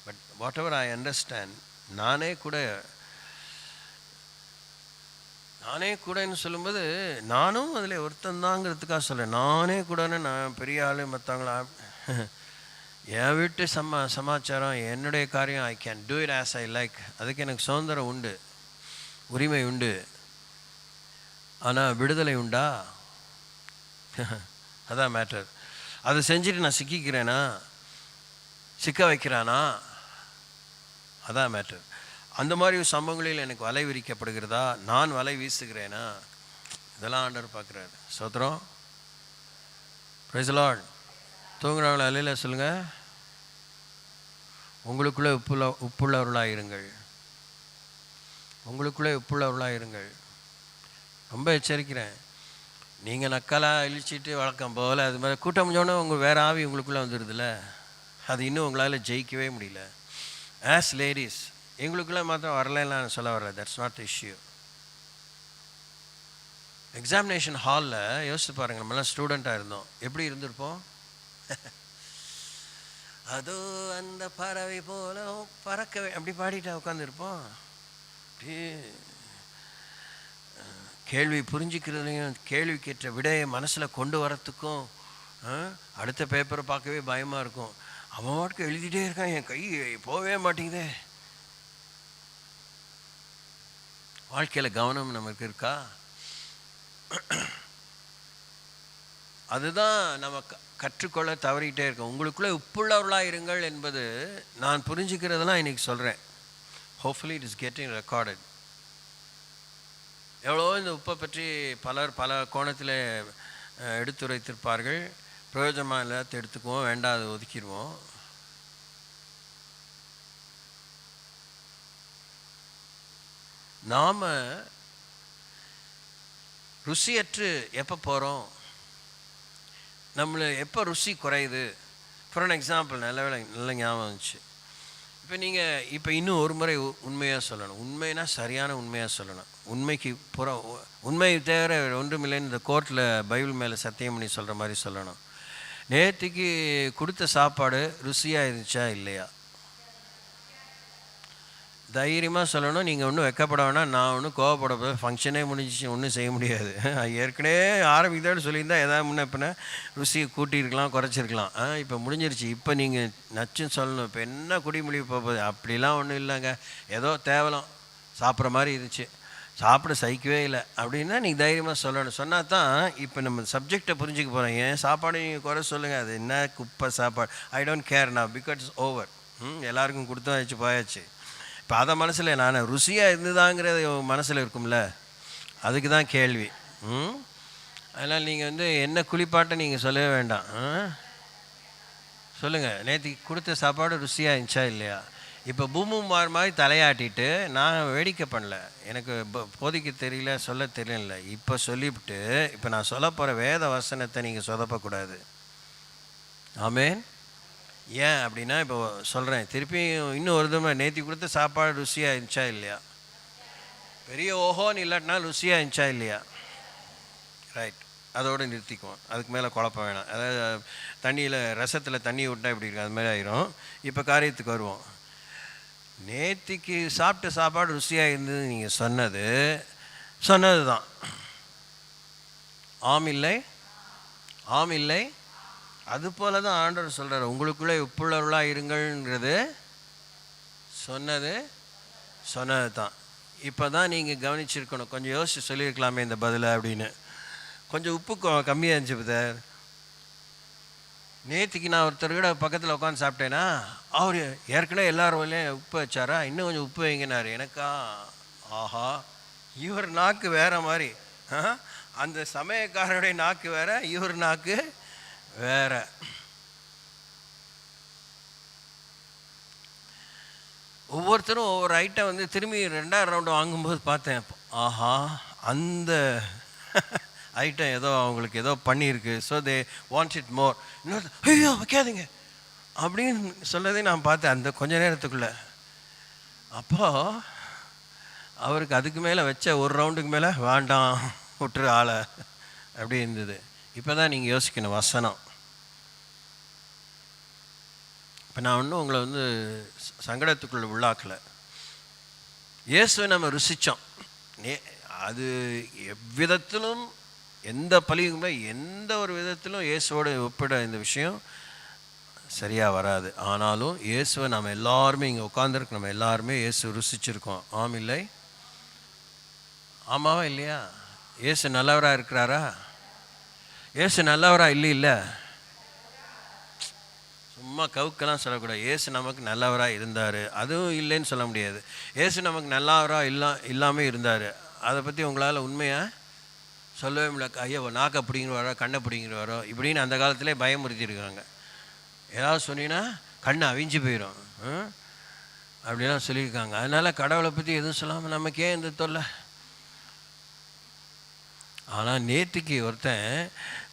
But what ever I understand, நானே கூடன்னு சொல்லும்போது நானும் அதில் ஒருத்தந்தாங்கிறதுக்காக சொல்கிறேன். நானே கூடன்னு நான் பெரிய ஆள் மற்றவங்களா என் வீட்டு சமாச்சாரம் என்னுடைய காரியம், I can do it as I like. அதுக்கு எனக்கு சுதந்திரம் உண்டு, உரிமை உண்டு. ஆனால் விடுதலை உண்டா? அதான் மேட்டர். அதை செஞ்சுட்டு நான் சிக்கிக்கிறேனா, சிக்க வைக்கிறானா? அதான் மேட்டர். அந்த மாதிரி சம்பவங்களில் எனக்கு வலை விரிக்கப்படுகிறதா, நான் வலை வீசுகிறேனா? இதெல்லாம் ஆண்டவர் பார்க்குறாரு. சோத்திரம். Praise the Lord. தூங்குறவங்கள அல்லையில சொல்லுங்கள். உங்களுக்குள்ளே உப்புள்ளவர்களாக இருங்கள். உங்களுக்குள்ளே உப்புள்ளவர்களாக இருங்கள். ரொம்ப எச்சரிக்கிறேன். நீங்கள் நக்கலாக இழிச்சிட்டு வழக்கம் போல் அது மாதிரி கூட்டம் முடிஞ்சோன்னே உங்கள் வேறு ஆவி உங்களுக்குள்ளே வந்துடுதுல்ல, அது இன்னும் உங்களால் ஜெயிக்கவே முடியல. ஆஸ் லேடிஸ் எங்களுக்குள்ளே மாத்திரம் வரலாம் சொல்ல வரல. That's not the issue. Examination ஹாலில் யோசிச்சு பாருங்கள், நம்மளாம் ஸ்டூடெண்ட்டாக இருந்தோம், எப்படி இருந்திருப்போம்? அதோ அந்த பறவை போல பறக்கவே அப்படி பாடிட்டா உட்காந்துருப்போம். கேள்வி புரிஞ்சிக்கிறதுலையும் கேள்விக்கேற்ற விடையை மனசில் கொண்டு வரத்துக்கும் அடுத்த பேப்பரை பார்க்கவே பயமாக இருக்கும். அவன் வாட்டுக்கு எழுதிட்டே இருக்கான், என் கை போகவே மாட்டேங்குதே. வாழ்க்கையில் கவனம் நமக்கு இருக்கா? அதுதான் நம்ம கற்றுக்கொள்ள தவறிக்கிட்டே இருக்கோம். உங்களுக்குள்ளே உப்புள்ளவர்களாக இருங்கள் என்பது நான் புரிஞ்சுக்கிறதெல்லாம் இன்றைக்கி சொல்கிறேன். Hopefully it is getting recorded. எவ்வளோ இந்த உப்பை பற்றி பல கோணத்தில் எடுத்துரைத்திருப்பார்கள். பிரயோஜனமாக எல்லாத்தையும் எடுத்துக்குவோம், வேண்டாம் அதை ஒதுக்கிடுவோம். நாம் ருசியற்று எப்போ போகிறோம், நம்மளை எப்போ ருசி குறையுது. ஃபார் அன் எக்ஸாம்பிள், நல்ல ஞாபகம் வந்துச்சு. இப்போ இன்னும் ஒரு முறை உண்மையாக சொல்லணும். உண்மைனா சரியான உண்மையாக சொல்லணும். உண்மைக்கு உண்மை தவிர ஒன்றுமில்லைன்னு இந்த கோர்ட்டில் பைபிள் மேலே சத்தியம் பண்ணி சொல்கிற மாதிரி சொல்லணும். நேற்றுக்கு கொடுத்த சாப்பாடு ருசியாக இருந்துச்சா இல்லையா? தைரியமாக சொல்லணும். நீங்கள் ஒன்றும் வெட்கப்பட வேணாம். நான் ஒன்றும் கோவப்பட போகிறேன். ஃபங்க்ஷனே முடிஞ்சிச்சு, ஒன்றும் செய்ய முடியாது. ஏற்கனவே ஆரம்பிக்கிறதோடு சொல்லியிருந்தால் எதாவது முன்ன பின்ன ருசியை கூட்டியிருக்கலாம், குறைச்சிருக்கலாம். இப்போ முடிஞ்சிருச்சு. இப்போ நீங்கள் நச்சுன்னு சொல்லணும். இப்போ என்ன குடிமொழி போகுது? அப்படிலாம் ஒன்றும் இல்லைங்க, ஏதோ தேவலாம் சாப்பிட்ற மாதிரி இருந்துச்சு, சாப்பிட சகிக்கவே இல்லை அப்படின்னா நீங்கள் தைரியமாக சொல்லணும். சொன்னால் தான் இப்போ நம்ம சப்ஜெக்டை புரிஞ்சுக்க போகிறோம். ஏன் சாப்பாடு நீங்கள் குறை சொல்லுங்கள், அது என்ன குப்பை சாப்பாடு, ஐ டோன்ட் கேர் நான், பிகாஸ் இட்ஸ் ஓவர். எல்லாருக்கும் கொடுத்தாச்சு போயாச்சு. இப்போ அதை மனசில் நான் ருசியாக இருந்துதாங்கிறது மனசில் இருக்கும்ல, அதுக்கு தான் கேள்வி. அதனால் நீங்கள் வந்து என்ன குளிப்பாட்டை நீங்கள் சொல்லவே வேண்டாம். சொல்லுங்கள், நேற்றுக்கு கொடுத்த சாப்பாடு ருசியாக இருந்துச்சா இல்லையா? இப்போ பூமுமார் மாதிரி தலையாட்டிட்டு நான் வேடிக்கை பண்ணல, எனக்கு போதிக்க தெரியல, சொல்ல தெரியல. இப்போ சொல்லிவிட்டு இப்போ நான் சொல்ல போகிற வேத வசனத்தை நீங்கள் சொதப்பக்கூடாது. ஆமேன். ஏன் அப்படின்னா இப்போ சொல்கிறேன் திருப்பி இன்னும் ஒரு தடவை, நேற்று கொடுத்த சாப்பாடு ருசியாக இருந்துச்சா இல்லையா? பெரிய ஓஹோன்னு இல்லாட்டினா ருசியாக இருந்துச்சா இல்லையா? ரைட், அதோடு நிறுத்திக்குவோம். அதுக்கு மேலே குழப்பம் வேணாம். அதாவது தண்ணியில் ரசத்தில் தண்ணி விட்டால் இப்படி இருக்கு, அது மாதிரி ஆயிரும். இப்போ காரியத்துக்கு வருவோம். நேற்றுக்கு சாப்பிட்ட சாப்பாடு ருசியாக இருந்தது நீங்கள் சொன்னது தான். ஆம் இல்லை, ஆம் இல்லை. அதுபோல தான் ஆண்டவர் சொல்கிறார், உங்களுக்குள்ளே உப்புள்ளவர்களாக இருங்கள்ங்கிறது சொன்னது தான். இப்போ தான் நீங்கள் கவனிச்சிருக்கணும். கொஞ்சம் யோசிச்சு சொல்லியிருக்கலாமே இந்த பதிலை அப்படின்னு. கொஞ்சம் உப்பு கம்மியாக இருந்துச்சு பதர். நேற்றுக்கு நான் ஒருத்தர் கூட பக்கத்தில் உட்காந்து சாப்பிட்டேன்னா, அவர் ஏற்கனவே எல்லாரும் உப்பு வச்சாரா, இன்னும் கொஞ்சம் உப்பு வைங்கினார். எனக்கா ஆஹா, இவர் நாக்கு வேறு மாதிரி, அந்த சமயக்காரனுடைய நாக்கு வேற, இவர் நாக்கு வேற. ஒவ்வொருத்தரும் ஒவ்வொரு ஐட்டம் வந்து திரும்பி 2வது ரவுண்டு வாங்கும்போது பார்த்தேன், ஆஹா அந்த ஐட்டம் ஏதோ அவங்களுக்கு ஏதோ பண்ணியிருக்கு, so they want it more. இன்னொரு ஐயோ வைக்காதீங்க அப்படின்னு சொன்னதே நான் பார்த்தேன் அந்த கொஞ்ச நேரத்துக்குள்ளே. அப்போது அவருக்கு அதுக்கு மேலே வச்ச ஒரு ரவுண்டுக்கு மேலே வேண்டாம் விட்டுரு ஆளை அப்படி இருந்தது. இப்போ தான் நீங்கள் யோசிக்கணும் வசனம். இப்போ நான் ஒன்றும் உங்களை வந்து சங்கடத்துக்குள்ளே உள்ளாக்கலை. இயேசுவை நம்ம ருசித்தோம். அது எவ்விதத்திலும் எந்த பழியுமே எந்த ஒரு விதத்திலும் இயேசுவோடு ஒப்பிட இந்த விஷயம் சரியாக வராது. ஆனாலும் இயேசுவை நம்ம எல்லாருமே இங்கே உட்காந்துருக்கு, நம்ம எல்லாருமே இயேசு ருசிச்சிருக்கோம். ஆம் இல்லை? ஆமாவா இல்லையா? இயேசு நல்லவராக இருக்கிறாரா? இயேசு நல்லவரா இல்லை? சும்மா கவுக்கெல்லாம் சொல்லக்கூடாது. இயேசு நமக்கு நல்லவராக இருந்தார், அதுவும் இல்லைன்னு சொல்ல முடியாது. இயேசு நமக்கு நல்லவராக இல்லாமல் இருந்தார். அதை பற்றி உங்களால் உண்மையாக சொல்லவே முடியல. ஐயோ நாக்கை பிடிங்கிடுவாரோ, கண்ணை பிடிங்கிடுவாரோ இப்படின்னு அந்த காலத்திலே பயமுறுத்திருக்காங்க. ஏதாவது சொன்னீங்கன்னா கண்ணை அவிஞ்சு போயிடும் அப்படிலாம் சொல்லியிருக்காங்க. அதனால் கடவுளை பற்றி எதுவும் சொல்லாமல் நமக்கே இந்த தொல்லை. ஆனால் நேற்றுக்கு ஒருத்தன்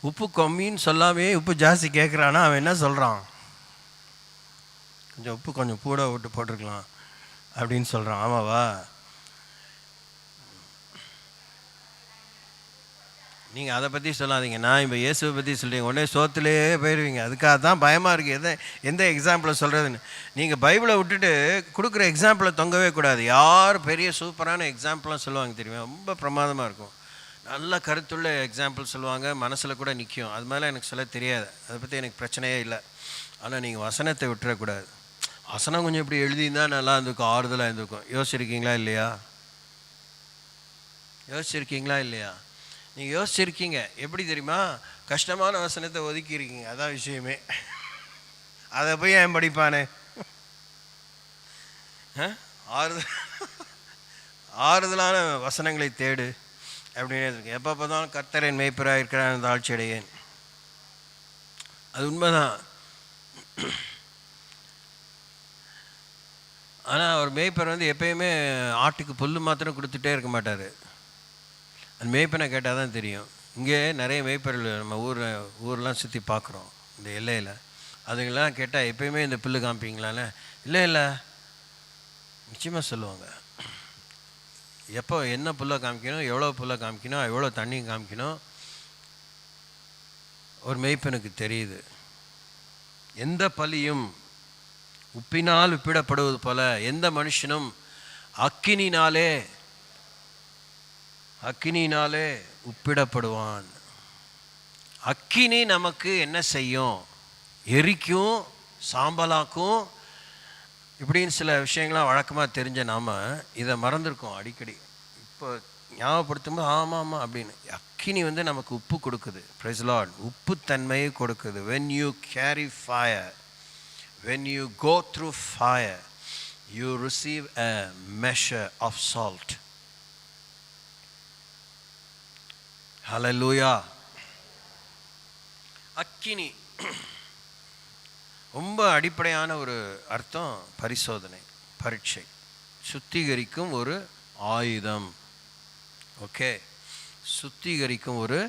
உப்பு கம்மின்னு சொல்லாமே உப்பு ஜாஸ்தி கேட்குறான்னா அவன் என்ன சொல்கிறான், கொஞ்சம் உப்பு கொஞ்சம் கூட விட்டு போட்டிருக்கலாம் அப்படின்னு சொல்கிறான். ஆமாவா? நீங்கள் அதை பற்றி சொல்லாதீங்க, நான் இப்போ இயேசுவை பற்றி சொல்கிறீங்க, உடனே சோத்துலேயே போயிடுவீங்க. அதுக்காக தான் பயமாக இருக்குது எந்த எக்ஸாம்பிளை சொல்கிறதுன்னு. நீங்கள் பைபிளை விட்டுட்டு கொடுக்குற எக்ஸாம்பிளை தொங்கவே கூடாது. யார் பெரிய சூப்பரான எக்ஸாம்பிளாக சொல்லுவாங்க தெரியுமா, ரொம்ப பிரமாதமாக இருக்கும். நல்ல கருத்துள்ள எக்ஸாம்பிள் சொல்லுவாங்க, மனசில் கூட நிற்கும். அது மாதிரிலாம் எனக்கு சொல்ல தெரியாது, அதை பற்றி எனக்கு பிரச்சனையே இல்லை. ஆனால் நீங்கள் வசனத்தை விட்டுறக்கூடாது. வசனம் கொஞ்சம் இப்படி எழுதியிருந்தால் நல்லா இருந்திருக்கும், ஆறுதலாக இருந்திருக்கும். யோசிச்சிருக்கீங்களா இல்லையா? நீங்கள் யோசிச்சிருக்கீங்க. எப்படி தெரியுமா? கஷ்டமான வசனத்தை ஒதுக்கியிருக்கீங்க, அதான் விஷயமே. அதை போய் ஏன் படிப்பானே? ஆறுதலான வசனங்களை தேடு அப்படின்னு இருக்கு. எப்போ பார்த்தாலும் கர்த்தரின் மேய்ப்பராக இருக்கிறான் அந்த ஆட்சி அடையேன். அது உண்மைதான். ஆனால் அவர் மேய்ப்பர் வந்து எப்பயுமே ஆட்டுக்கு புல் மாத்திரம் கொடுத்துட்டே இருக்க மாட்டார். அந்த மேய்ப்பனை கேட்டால் தான் தெரியும். இங்கே நிறைய மேய்ப்பர்கள் நம்ம ஊரெலாம் சுற்றி பார்க்குறோம் இந்த எல்லையில். அதுங்கெல்லாம் கேட்டால் எப்பயுமே இந்த புல்லு காமிப்பீங்களான்னு, இல்லை நிச்சயமாக சொல்லுவாங்க. எப்போ என்ன புல்லை காமிக்கணும், எவ்வளோ புல்லை காமிக்கணும், எவ்வளோ தண்ணியும் காமிக்கணும், ஒரு மேய்ப்பனுக்கு தெரியுது. எந்த பலியும் உப்பினால் உப்பிடப்படுவது போல எந்த மனுஷனும் அக்கினினாலே உப்பிடப்படுவான். அக்கினி நமக்கு என்ன செய்யும்? எரிக்கும், சாம்பலாக்கும், இப்படின்னு சில விஷயங்கள்லாம் வழக்கமாக தெரிஞ்ச நாம் இதை மறந்துருக்கோம் அடிக்கடி. இப்போ ஞாபகப்படுத்தும் போது ஆமாம் அப்படின்னு. அக்கினி நமக்கு உப்பு கொடுக்குது. Praise Lord. உப்பு தன்மையை கொடுக்குது. when you carry fire, when you go through fire, you receive a measure of salt. Hallelujah. அக்கினி ரொம்ப அடிப்படையான ஒரு அர்த்தம் பரிசோதனை, பரீட்சை, சுத்திகரிக்கும் ஒரு ஆயுதம். ஓகே, சுத்திகரிக்கும் ஒரு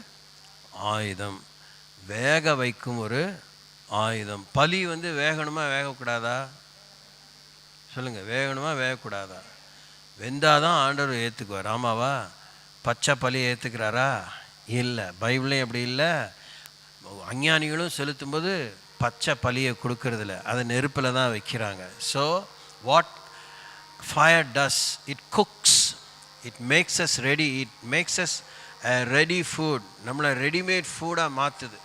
ஆயுதம், வேக வைக்கும் ஒரு ஆயுதம். பலி வேகணுமா வேகக்கூடாதா? சொல்லுங்கள், வேகணுமா வேகக்கூடாதா? வெந்தாதான் ஆண்டவர் ஏற்றுக்குவார். ஆமாவா? பச்சை பலி ஏற்றுக்கிறாரா? இல்லை. பைபிளையும் அப்படி இல்லை. அஞ்ஞானிகளும் செலுத்தும்போது பச்சை பலியை கொடுக்கறதில்ல, அதை நெருப்பில் தான் வைக்கிறாங்க. So what fire does, it cooks, it makes us ready, it makes us ready food. நம்மளை ரெடிமேட் ஃபுட்டாக மாற்றுது.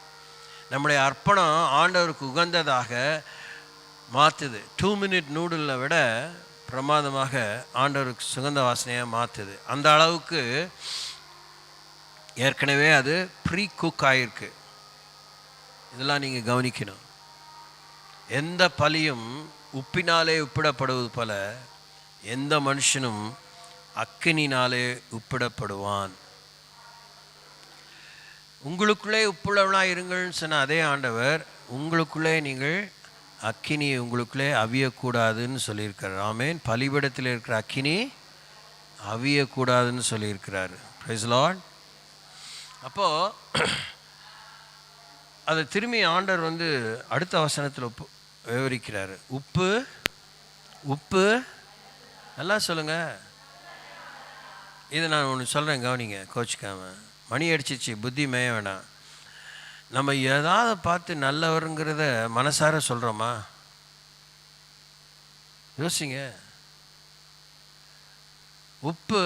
நம்முடைய அர்ப்பணம் ஆண்டவருக்கு உகந்ததாக மாற்றுது. 2 மினிட் நூடுலில் விட பிரமாதமாக ஆண்டவருக்கு சுகந்த வாசனையாக மாற்றுது. அந்த அளவுக்கு ஏற்கனவே அது ப்ரீ குக் ஆகிருக்கு. இதெல்லாம் நீங்கள் கவனிக்கணும். எந்த பலியும் உப்பினாலே உப்பிடப்படுவது போல எந்த மனுஷனும் அக்கினினாலே உப்பிடப்படுவான். உங்களுக்குள்ளே உப்புள்ளவனாக இருங்கள்னு சொன்ன அதே ஆண்டவர் உங்களுக்குள்ளே நீங்கள் அக்கினி உங்களுக்குள்ளே அவியக்கூடாதுன்னு சொல்லியிருக்கிறார். ஆமேன். பலிபீடத்தில் இருக்கிற அக்கினி அவியக்கூடாதுன்னு சொல்லியிருக்கிறார். Praise Lord. அப்போது அதை திரும்பி ஆண்டவர் அடுத்த வசனத்தில் விவரிக்கிறார். உப்பு நல்லா சொல்லுங்கள். இதை நான் ஒன்று சொல்கிறேன், கவனிங்க, கோச்சிக்காம. மணி அடிச்சிச்சு, புத்தி மேய வேணாம். நம்ம ஏதாவது பார்த்து நல்லவருங்கிறத மனசார சொல்கிறோமா? யோசிங்க. உப்பு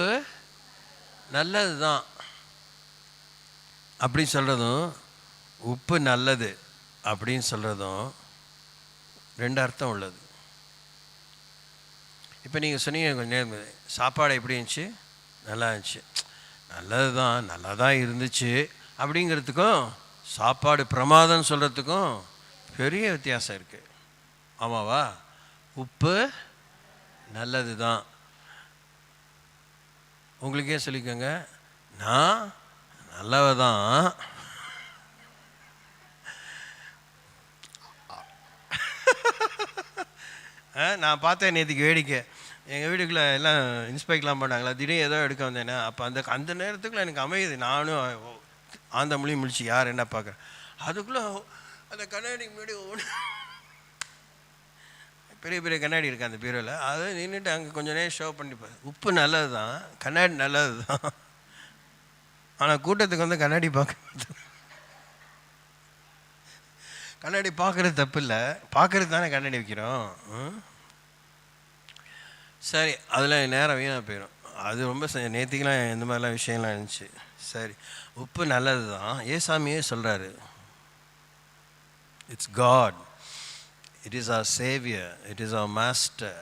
நல்லது தான் அப்படின்னு சொல்கிறதும் உப்பு நல்லது அப்படின்னு சொல்கிறதும் ரெண்டு அர்த்தம் உள்ளது. இப்போ நீங்கள் சொன்னீங்க கொஞ்சம் சாப்பாடு எப்படி இருந்துச்சு? நல்லா இருந்துச்சு. நல்லது தான், நல்லா தான் இருந்துச்சு அப்படிங்கிறதுக்கும் சாப்பாடு பிரமாதம்னு சொல்கிறதுக்கும் பெரிய வித்தியாசம் இருக்குது. ஆமாவா? உப்பு நல்லது தான். உங்களுக்கே சொல்லிக்கோங்க, நான் நல்லவ தான், நான் பார்த்தேன் நேற்றுக்கு வேடிக்கை. எங்கள் வீட்டுக்குள்ளே எல்லாம் இன்ஸ்பெக்ட்லாம் பண்ணாங்களா, திடீர்னு ஏதோ எடுக்க வந்தேன்னா அப்போ அந்த நேரத்துக்குள்ள எனக்கு அமையுது. நானும் ஆந்த மொழி முடிச்சு யார் என்ன பார்க்குறேன். அதுக்குள்ளே அந்த கண்ணாடி முன்னாடி பெரிய பெரிய கண்ணாடி இருக்குது அந்த பீரோவில். அதை நின்றுட்டு அங்கே கொஞ்சம் நேரம் ஷோ பண்ணிப்பேன். உப்பு நல்லது தான், கண்ணாடி நல்லது தான், ஆனால் கூட்டத்துக்கு கண்ணாடி கண்ணாடி பார்க்குறது தப்பு இல்லை, பார்க்குறது தானே கண்ணாடி வைக்கிறோம். சரி, அதில் நேரம் வீணாக போயிடும். அது ரொம்ப நேற்றுக்கெலாம் இந்த மாதிரிலாம் விஷயம்லாம் இருந்துச்சு. சரி, உப்பு நல்லது தான். ஏசாமியே சொல்கிறாரு, it's God, it is our saviour, it is our master.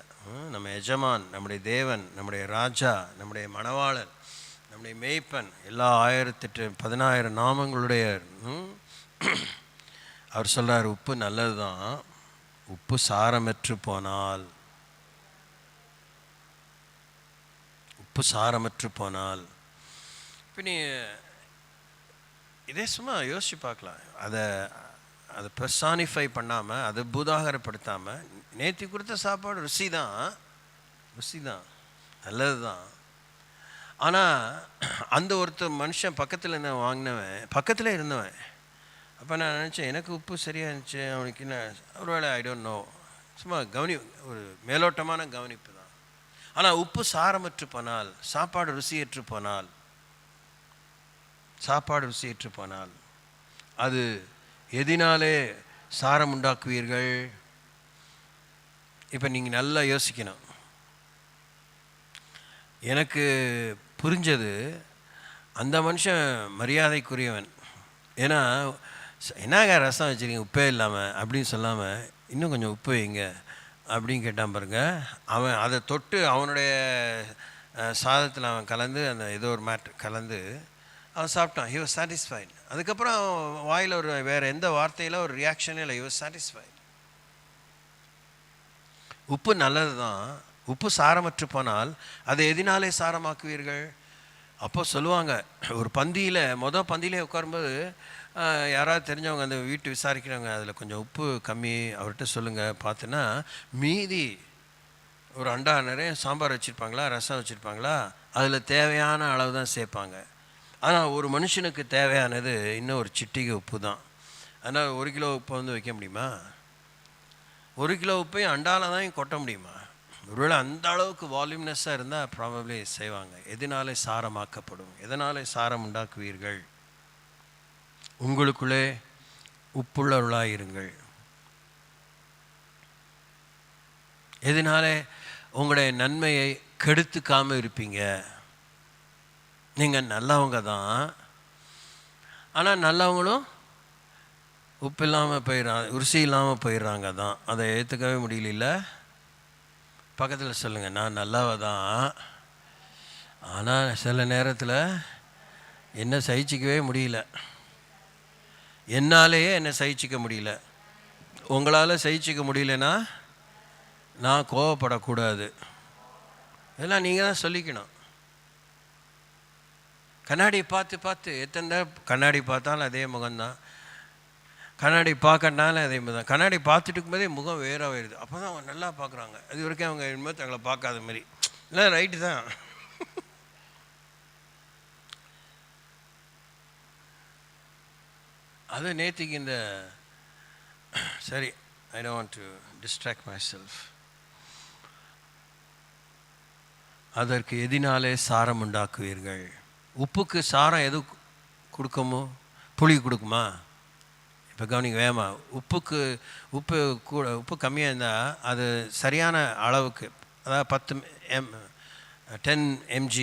நம்ம எஜமான், நம்முடைய தேவன், நம்முடைய ராஜா, நம்முடைய மணவாளன், நம்முடைய மேய்ப்பன், எல்லா 1008 நாமங்களுடைய அவர் சொல்கிறார், உப்பு நல்லது தான், உப்பு சாரமற்று போனால், உப்பு சாரமற்று போனால். இப்போ நீ இதே சும்மா யோசிச்சு பார்க்கலாம். அதை பெர்சானிஃபை பண்ணாமல், அதை பூதாகரப்படுத்தாமல், நேற்று கொடுத்த சாப்பாடு ருசி தான், நல்லது தான். ஆனால் அந்த ஒருத்தர் மனுஷன் பக்கத்தில் இருந்த வாங்கினவன், பக்கத்தில் இருந்தவன், அப்போ நான் நினச்சேன் எனக்கு உப்பு சரியாக இருந்துச்சு, அவனுக்கு என்ன ஒருவேளை, ஐ டோன்ட் நோ, சும்மா ஒரு மேலோட்டமான கவனிப்பு தான். ஆனால் உப்பு சாரமற்று போனால், சாப்பாடு ருசியற்று போனால் அது எதினாலே சாரம் உண்டாக்குவீர்கள்? இப்போ நீங்கள் நல்லா யோசிக்கணும். எனக்கு புரிஞ்சது, அந்த மனுஷன் மரியாதைக்குரியவன். ஏன்னா, என்னங்க ரசம் வச்சுருக்கீங்க உப்பே இல்லாமல் அப்படின்னு சொல்லாமல், இன்னும் கொஞ்சம் உப்பு வைங்க அப்படின்னு கேட்டான் பாருங்க. அவன் அதை தொட்டு அவனுடைய சாதத்தில் அவன் கலந்து, அந்த ஏதோ ஒரு மேட்ரு கலந்து அவன் சாப்பிட்டான். He was satisfied. அதுக்கப்புறம் வாயில் ஒரு வேறு எந்த வார்த்தையில் ஒரு ரியாக்ஷனே இல்லை. He was satisfied. உப்பு நல்லது தான். உப்பு சாரமற்று போனால் அதை எதினாலே சாரமாக்குவீர்கள்? அப்போ சொல்லுவாங்க, ஒரு பந்தியில் பந்தியிலே உட்காரும்போது யாராவது தெரிஞ்சவங்க அந்த வீட்டு விசாரிக்கிறவங்க, அதில் கொஞ்சம் உப்பு கம்மி அவர்கிட்ட சொல்லுங்கள் பார்த்துன்னா, மீதி ஒரு அண்டா நிறைய சாம்பார் வச்சுருப்பாங்களா, ரசம் வச்சுருப்பாங்களா, அதில் தேவையான அளவு தான் சேர்ப்பாங்க. ஆனால் ஒரு மனுஷனுக்கு தேவையானது இன்னும் ஒரு சிட்டிகை உப்பு தான். அதனால் 1 கிலோ உப்பை வந்து வைக்க முடியுமா? 1 கிலோ உப்பையும் அண்டால தான் கொட்ட முடியுமா? ஒருவேளை அந்த அளவுக்கு வால்யூம்னஸ்ஸாக இருந்தால் ப்ராபப்ளி செய்வாங்க. எதனாலே சாரமாக்கப்படும்? எதனாலே சாரம் உண்டாக்குவீர்கள்? உங்களுக்குள்ளே உப்புள்ளவர்களாயிருங்கள். எதனாலே உங்களுடைய நன்மையை கெடுத்துக்காமல் இருப்பீங்க? நீங்கள் நல்லவங்க தான், ஆனால் நல்லவங்களும் உப்பு இல்லாமல் போயிடுறாங்க, ருசி இல்லாமல் போயிடுறாங்க தான். அதை ஏற்றுக்கவே முடியல. பக்கத்தில் சொல்லுங்கள், நான் நல்லவ தான், ஆனால் சில நேரத்தில் என்ன சகிச்சிக்கவே முடியல. என்னாலேயே என்னை சகிச்சிக்க முடியல. உங்களால் சகிச்சிக்க முடியலன்னா நான் கோவப்படக்கூடாது. இதெல்லாம் நீங்கள் தான் சொல்லிக்கணும். கண்ணாடியை பார்த்து எத்தனை கண்ணாடி பார்த்தாலும் அதே முகம்தான், கண்ணாடி பார்க்கறனால அதே மாதிரி தான். கண்ணாடி பார்த்துட்டு இருக்கும்போதே முகம் வேற வருது. அப்போ தான் அவங்க நல்லா பார்க்குறாங்க. அது வரைக்கும் அவங்க இனிமேல் தங்களை பார்க்காத மாதிரி. இல்லை, ரைட்டு தான். அது நேற்றுக்கு இந்த சரி, I don't want to distract my self. அதற்கு எதினாலே சாரம் உண்டாக்குவீர்கள்? உப்புக்கு சாரம் எது கொடுக்குமோ? புளி கொடுக்குமா? இப்போ கவனிங்க வேமா. உப்பு கம்மியாக இருந்தால் அது சரியான அளவுக்கு, அதாவது 10 mg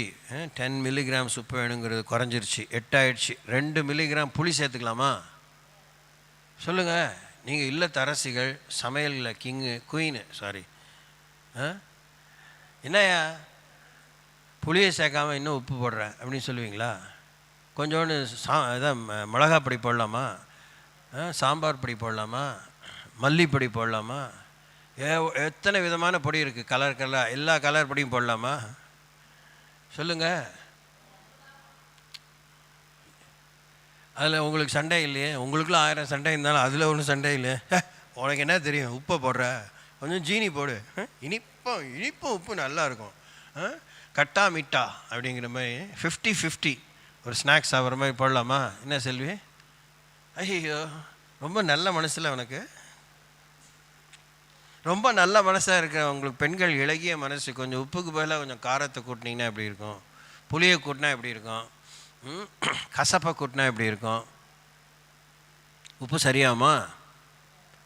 10 மில்லிகிராம்ஸ் உப்பு வேணுங்கிறது குறைஞ்சிருச்சு, 8 ஆயிடுச்சு. 2 மில்லிகிராம் புளி சேர்த்துக்கலாமா? சொல்லுங்கள். நீங்கள் இல்லத்தரசிகள், சமையலில் குயின்னு என்னையா புளியை சேர்க்காமல் இன்னும் உப்பு போடுறேன் அப்படின்னு சொல்லுவீங்களா? கொஞ்சோண்டு இதான் மிளகாப்பொடி போடலாமா? சாம்பார் பொடி போடலாமா? மல்லிப்பொடி போடலாமா? எத்தனை விதமான பொடி இருக்குது, கலர் எல்லா கலர் பொடியும் போடலாமா? சொல்லுங்கள். அதில் உங்களுக்கு சண்டை இல்லையே? உங்களுக்குள்ள 1000 சண்டை இருந்தாலும் அதில் ஒன்றும் சண்டை இல்லையே. உனக்கு என்ன தெரியும், உப்பை போடுற, கொஞ்சம் ஜீனி போடு, இனிப்பும் உப்பு நல்லாயிருக்கும், கட்டா மிட்டா அப்படிங்கிற மாதிரி 50-50 ஒரு ஸ்நாக்ஸ் சாப்பிட்ற மாதிரி போடலாமா? என்ன செல்வி? ஐயோ, ரொம்ப நல்ல மனசில் உனக்கு, ரொம்ப நல்ல மனசாக இருக்கிற உங்களுக்கு பெண்கள், இளகிய மனசு. கொஞ்சம் உப்புக்கு பதிலாக கொஞ்சம் காரத்தை கூட்டினீங்கன்னா எப்படி இருக்கும்? புளியை கூட்டினா எப்படி இருக்கும்? கசப்பை கூட்டினா எப்படி இருக்கும்? உப்பு சரியாமா?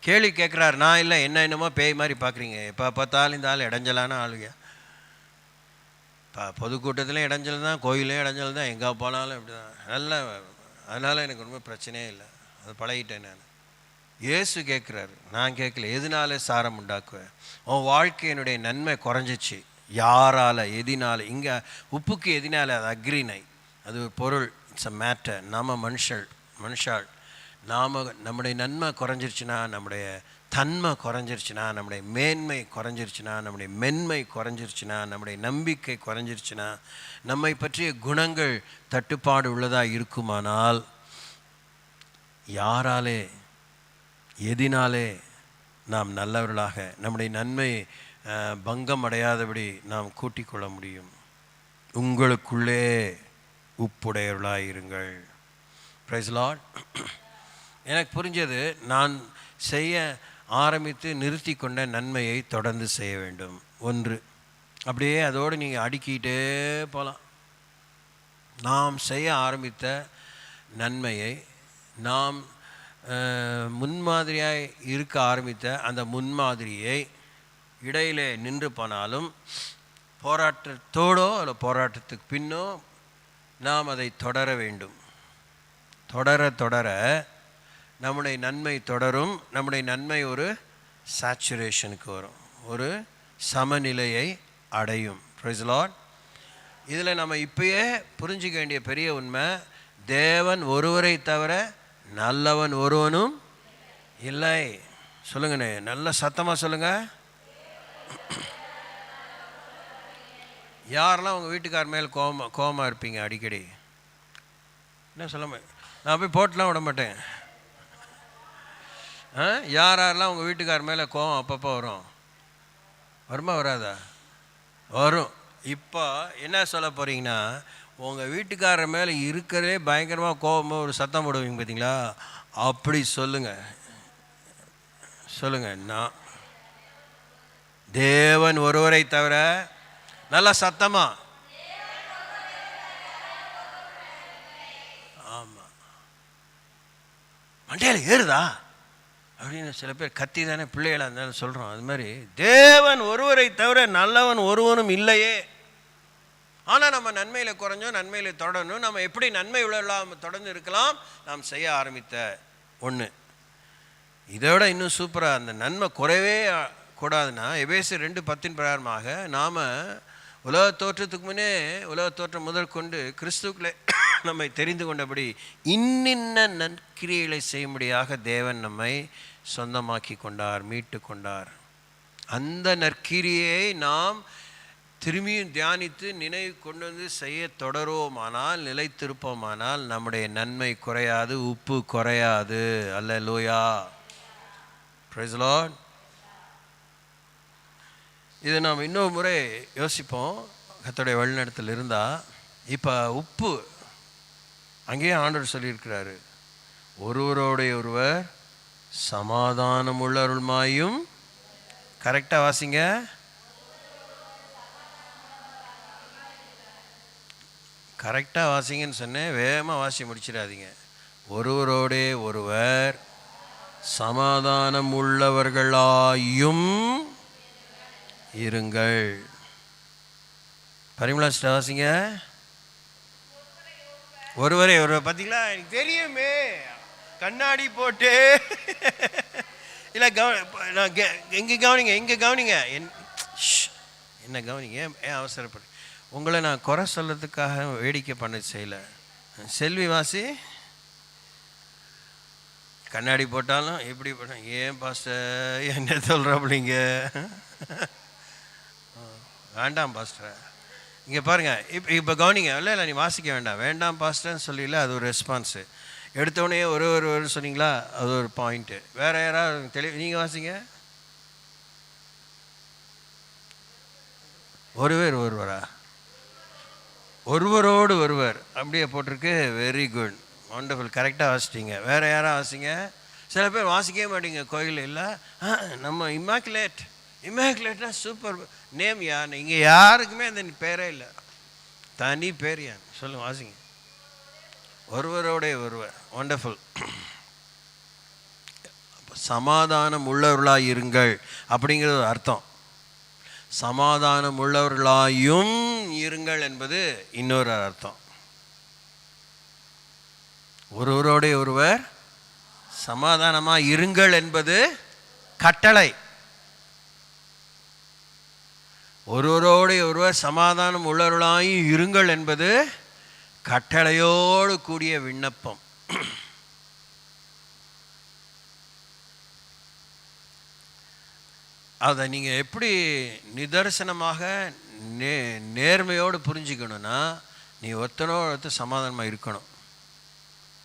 கேள்வி கேட்குறாரு. நான் இல்லை, என்னமோ பேய் மாதிரி பார்க்குறீங்க. எப்போ பார்த்தாலும் இந்த ஆள் இடைஞ்சலான ஆளுங்க. பொதுக்கூட்டத்திலையும் இடைஞ்சல் தான், கோயிலையும் இடைஞ்சல் தான், எங்கே போனாலும் இப்படி தான். அதனால் எனக்கு ரொம்ப பிரச்சனையே இல்லை, அது பழகிட்டேன் நான். இயேசு கேட்குறாரு, நான் கேட்கல. எதனால சாரம் உண்டாக்குவேன்? உன் வாழ்க்கையினுடைய நன்மை குறைஞ்சிச்சு. யாரால், எதினால? இங்கே உப்புக்கு எதினால? அது அக்ரிணை, அது ஒரு பொருள், இட்ஸ் அ மேட்டர். நாம் மனுஷாள் நம்முடைய நன்மை குறைஞ்சிருச்சுன்னா, நம்முடைய தன்மை குறைஞ்சிருச்சுன்னா, நம்முடைய மேன்மை குறைஞ்சிருச்சுன்னா, நம்முடைய மென்மை குறைஞ்சிருச்சுன்னா, நம்முடைய நம்பிக்கை குறைஞ்சிருச்சுன்னா, நம்மை பற்றிய குணங்கள் தட்டுப்பாடு உள்ளதாக இருக்குமானால், யாராலே, எதினாலே நாம் நல்லவர்களாக நம்முடைய நன்மை பங்கம் அடையாதபடி நாம் கூட்டிக் கொள்ள முடியும்? உங்களுக்குள்ளே உப்புடையவர்களாயிருங்கள். Price Lord. எனக்கு புரிஞ்சது, நான் செய்ய ஆரம்பித்து நிறுத்தி கொண்ட நன்மையை தொடர்ந்து செய்ய வேண்டும். ஒன்று, அப்படியே அதோடு நீங்கள் அடுக்கிட்டே போகலாம். நாம் செய்ய ஆரம்பித்த நன்மையை, நாம் முன்மாதிரியாக இருக்க ஆரம்பித்த அந்த முன்மாதிரியை இடையிலே நின்று போனாலும் போராட்டத்தோடோ அல்ல போராட்டத்துக்கு பின்னோ நாம் அதை தொடர வேண்டும். தொடர தொடர நம்முடைய நன்மை தொடரும். நம்முடைய நன்மை ஒரு சேச்சுரேஷனுக்கு வரும், ஒரு சமநிலையை அடையும். Praise the Lord. இதில் நம்ம இப்பயே புரிஞ்சிக்க வேண்டிய பெரிய உண்மை, தேவன் ஒருவரை தவிர நல்லவன் ஒருவனும் இல்லை. சொல்லுங்கண்ணே, நல்ல சத்தமாக சொல்லுங்க. யாரெல்லாம் உங்கள் வீட்டுக்கார மேலே கோபமாக இருப்பீங்க அடிக்கடி? என்ன சொல்ல, நான் போய் போட்டுலாம் விட மாட்டேன். யாரெல்லாம் உங்கள் வீட்டுக்கார மேலே கோபம் அப்பப்போ வரும்? வருமா வராதா? வரும். இப்போ என்ன சொல்ல போகிறீங்கன்னா, உங்கள் வீட்டுக்காரர் மேலே இருக்கிறதே பயங்கரமாக கோபமாக ஒரு சத்தம் போடுவீங்க பார்த்தீங்களா? அப்படி சொல்லுங்கள். நான் தேவன் ஒருவரை தவிர, நல்ல சத்தமா, ஆமாம், மண்டையில் ஏறுதா அப்படின்னு சில பேர் கத்தி தானே பிள்ளைகளாக இருந்தாலும் சொல்கிறோம். அது மாதிரி தேவன் ஒருவரை தவிர நல்லவன் ஒருவனும் இல்லையே. ஆனால் நம்ம நன்மையில் குறைஞ்சோம், நன்மையில் தொடரணும். நம்ம எப்படி நன்மை உள்ள தொடர்ந்து இருக்கலாம்? நாம் செய்ய ஆரம்பித்த ஒன்று. இதோட இன்னும் சூப்பராக அந்த நன்மை குறைவே கூடாதுன்னா, எபேசியர் 2:10 பிரகாரமாக நாம் உலக தோற்றத்துக்கு முன்னே, உலக தோற்றம் முதல் கொண்டு கிறிஸ்துக்களை நம்மை தெரிந்து கொண்டபடி இன்னின்ன நற்கிரியைகளை செய்யும்படியாக தேவன் நம்மை சொந்தமாக்கி கொண்டார், மீட்டு கொண்டார். அந்த நற்கிரியை நாம் திரும்பியும் தியானித்து நினைவு கொண்டு வந்து செய்ய தொடருவோமானால், நிலைத்திருப்போமானால் நம்முடைய நன்மை குறையாது, உப்பு குறையாது. அல்லேலூயா, பிரைஸ் தி லார்ட். இதை நாம் இன்னொரு முறை யோசிப்போம், கர்த்தருடைய வழிநடத்தல் இருந்தால். இப்போ உப்பு, அங்கேயே ஆண்டவர் சொல்லியிருக்கிறாரு, ஒருவரோடைய ஒருவர் சமாதானம் உள்ளருள்மாயும். கரெக்டாக வாசிங்க. கரெக்டாக வாசிங்கன்னு சொன்னேன், வேகமாக வாசி முடிச்சிடாதீங்க. ஒருவரோடே ஒருவர் சமாதானம் உள்ளவர்களாயும் இருங்கள். பரிமளாஸ்ட வாசிங்க. ஒருவரே ஒருவர். பார்த்தீங்களா, எனக்கு தெரியுமே, கண்ணாடி போட்டு இல்லை எங்கே கவனிங்க, எங்கே கவனிங்க, என்ன கவனிங்க, ஏன் அவசரப்படு. உங்களை நான் குறை சொல்கிறதுக்காக வேடிக்கை பண்ண செய்யலை. செல்வி வாசி. கண்ணாடி போட்டாலும் எப்படி பண்ண, ஏன் பாஸ்டர் என்ன சொல்கிறப்படிங்க, வேண்டாம் பாஸ்டர். இங்கே பாருங்கள், இப்போ கவனிங்க. இல்லை நீ வாசிக்க வேண்டாம் பாஸ்டர்ன்னு சொல்லல, அது ஒரு ரெஸ்பான்ஸு. எடுத்தோடனே ஒரு சொன்னீங்களா, அது ஒரு பாயிண்ட்டு. வேறு யாராவது நீங்கள் வாசிங்க. ஒருவரா, ஒருவரோடு ஒருவர் அப்படியே போட்டிருக்கு. வெரி குட், வண்டர்ஃபுல், கரெக்டாக வாசிட்டீங்க. வேறு யாராவது வாசிங்க. சில பேர் வாசிக்கவே மாட்டீங்க கோயில். இல்லை, நம்ம இம்மாக்குலேட்னா சூப்பர் நேம். யார் இங்கே யாருக்குமே அந்த பேரே இல்லை, தனி பேர். யான் சொல்லுங்க, வாசிங்க. ஒருவரோடைய ஒருவர், வண்டர்ஃபுல். சமாதானம் உள்ளவர்களாக இருங்கள் அப்படிங்கிறது ஒரு அர்த்தம். சமாதானம் உள்ளவர்களாயும் இருங்கள் என்பது இன்னொரு அர்த்தம். ஒருவரோடைய ஒருவர் சமாதானமாக இருங்கள் என்பது கட்டளை. ஒருவரோடைய ஒருவர் சமாதானம் உள்ளவர்களாயும் இருங்கள் என்பது கட்டளையோடு கூடிய விண்ணப்பம். அதை நீங்கள் எப்படி நிதர்சனமாக நேர்மையோடு புரிஞ்சுக்கணுன்னா, நீ ஒருத்தனோடு சமாதானமாக இருக்கணும்.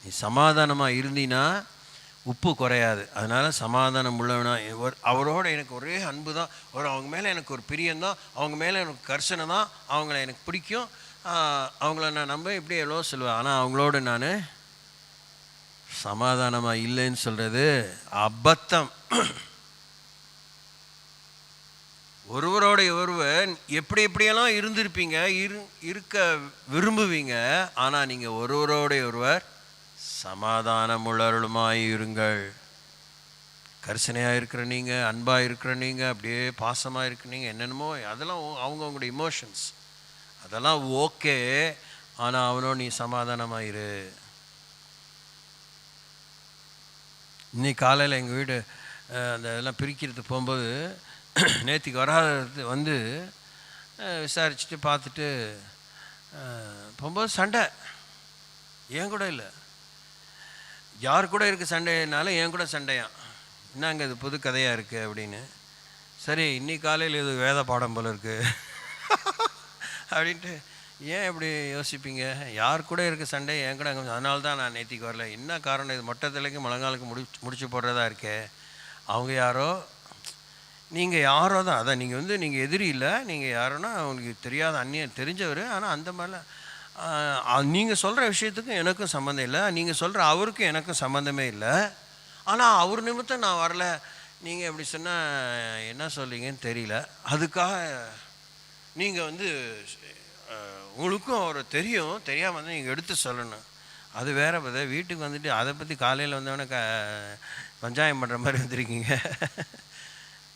நீ சமாதானமாக இருந்தீன்னா உப்பு குறையாது. அதனால் சமாதானம் உள்ளவனா, அவரோட எனக்கு ஒரே அன்பு தான், அவங்க மேலே எனக்கு ஒரு பிரியம்தான், அவங்க மேலே எனக்கு கர்சனை தான், அவங்கள எனக்கு பிடிக்கும், அவங்கள நான் நம்ப இப்படி எவ்வளோ சொல்லுவேன். ஆனால் அவங்களோட நான் சமாதானமாக இல்லைன்னு சொல்கிறது அபத்தம். ஒருவரோடைய ஒருவர் எப்படியெல்லாம் இருந்திருப்பீங்க, இருக்க விரும்புவீங்க. ஆனால் நீங்கள் ஒருவரோடைய ஒருவர் சமாதானம் உள்ளருளுமாய் இருங்கள். கரிசனையாக இருக்கிற நீங்கள், அன்பாக இருக்கிற நீங்கள், அப்படியே பாசமாக இருக்கிற நீங்கள், என்னென்னமோ அதெல்லாம் அவங்கவுங்களுடைய இமோஷன்ஸ், அதெல்லாம் ஓகே. ஆனால் அவனோட நீ சமாதானமாக இரு. இன்னைக்கு காலையில் எங்கள் வீடு அந்த இதெல்லாம் பிரிக்கிறது போகும்போது நேற்றுக்கு வராது வந்து விசாரிச்சுட்டு பார்த்துட்டு போகும்போது சண்டை என் கூட இல்லை, யார் கூட இருக்குது சண்டைனாலும் என் கூட சண்டையான். என்னங்க இது புது கதையாக இருக்குது அப்படின்னு. சரி இன்னைக்கு காலையில் இது வேத பாடம் போல் இருக்குது அப்படின்ட்டு. ஏன் இப்படி யோசிப்பீங்க? யார் கூட இருக்க சண்டை என் கூட. அதனால தான் நான் நேற்றுக்கு வரல. என்ன காரணம்? இது மொட்டை தலைக்கு முழங்காலுக்கு முடிச்சு போடுறதா இருக்கே. அவங்க யாரோ, நீங்கள் யாரோ தான். அதான் நீங்கள் வந்து நீங்கள் எதிரி இல்லை, நீங்கள் யாரோன்னா அவங்களுக்கு தெரியாத அந்நியன் தெரிஞ்சவர். ஆனால் அந்த மாதிரிலாம் நீங்கள் சொல்கிற விஷயத்துக்கும் எனக்கும் சம்மந்தம் இல்லை, நீங்கள் சொல்கிற அவருக்கும் எனக்கும் சம்மந்தமே இல்லை. ஆனால் அவர் நிமித்தம் நான் வரல. நீங்கள் எப்படி சொன்னால் என்ன சொல்கிறீங்கன்னு தெரியல. அதுக்காக நீங்கள் வந்து உங்களுக்கும் அவரை தெரியும், தெரியாமல் வந்து நீங்கள் எடுத்து சொல்லணும். அது வேற பத. வீட்டுக்கு வந்துட்டு அதை பற்றி காலையில் வந்தவொடனே பஞ்சாயம் பண்ணுற மாதிரி வந்துருக்கீங்க.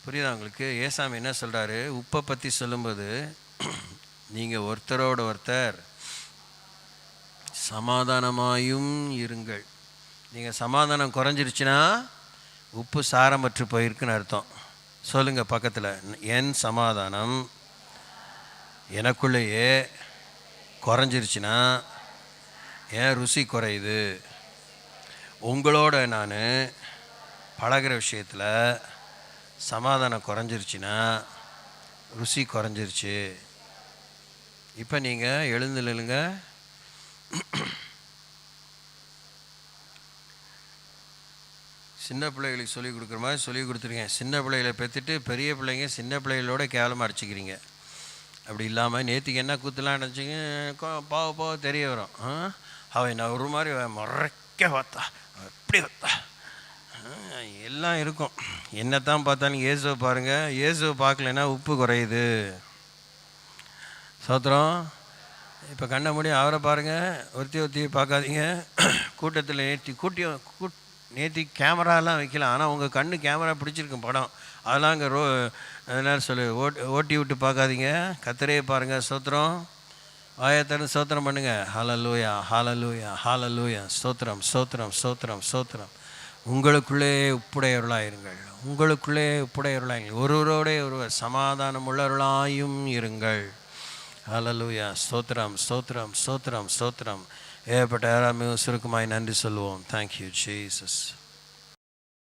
புரியுதா உங்களுக்கு? ஏசாமி என்ன சொல்கிறாரு? உப்பை பற்றி சொல்லும்போது நீங்கள் ஒருத்தரோட ஒருத்தர் சமாதானமாயும் இருங்கள். நீங்கள் சமாதானம் குறைஞ்சிருச்சுன்னா உப்பு சாரமற்று போயிருக்குன்னு அர்த்தம். சொல்லுங்கள் பக்கத்தில், என் சமாதானம் எனக்குள்ளேயே குறைஞ்சிருச்சுன்னா ஏன் ருசி குறையுது. உங்களோட நான் பழகிற விஷயத்தில் சமாதானம் குறைஞ்சிருச்சுன்னா ருசி குறைஞ்சிருச்சு. இப்போ நீங்கள் எழுந்து நில்லுங்க. சின்ன பிள்ளைகளுக்கு சொல்லிக் கொடுக்குற மாதிரி சொல்லி கொடுத்துருக்கேன். சின்ன பிள்ளைகளை பெற்றுட்டு பெரிய பிள்ளைங்க சின்ன பிள்ளைகளோட கேவலமாக அடிச்சிக்கிறீங்க. அப்படி இல்லாமல் நேற்றுக்கு என்ன கூத்துலாம் நினச்சிங்க போக போக தெரிய வரும். அவன் நான் ஒரு மாதிரி முறைக்க பார்த்தா எப்படி பார்த்தா எல்லாம் இருக்கும். என்னத்தான் பார்த்தாலும் இயேசுவை பாருங்கள். இயேசுவை பார்க்கலன்னா உப்பு குறையுது. சோத்திரம். இப்போ கண்ண முடியும் அவரை பாருங்கள். ஒருத்தியை பார்க்காதீங்க. கூட்டத்தில் நேற்று கேமராலாம் வைக்கலாம். ஆனால் உங்கள் கண்ணு கேமரா பிடிச்சிருக்கும் படம். அதெல்லாம் அங்கே அதனால் சொல்லு ஓட்டி விட்டு பார்க்காதீங்க. கத்தரையே பாருங்கள். ஸ்தோத்திரம். வாயத்தன்னு ஸ்தோத்திரம் பண்ணுங்கள். ஹல்லேலூயா ஹல்லேலூயா ஹல்லேலூயா. ஸ்தோத்திரம் ஸ்தோத்திரம் ஸ்தோத்திரம் ஸ்தோத்திரம். உங்களுக்குள்ளே உப்புடையவர்களாயிருங்கள். உங்களுக்குள்ளே உப்புடையவர்களாயிருங்கள். ஒருவரோடே ஒருவர் சமாதானம் உள்ளவர்களாயும் இருங்கள். ஹல்லேலூயா. ஸ்தோத்திரம் ஸ்தோத்திரம் ஸ்தோத்திரம் ஸ்தோத்திரம். ஏற்பட்ட யாராமே சுருக்கமாய் நன்றி சொல்லுவோம். Thank you Jesus.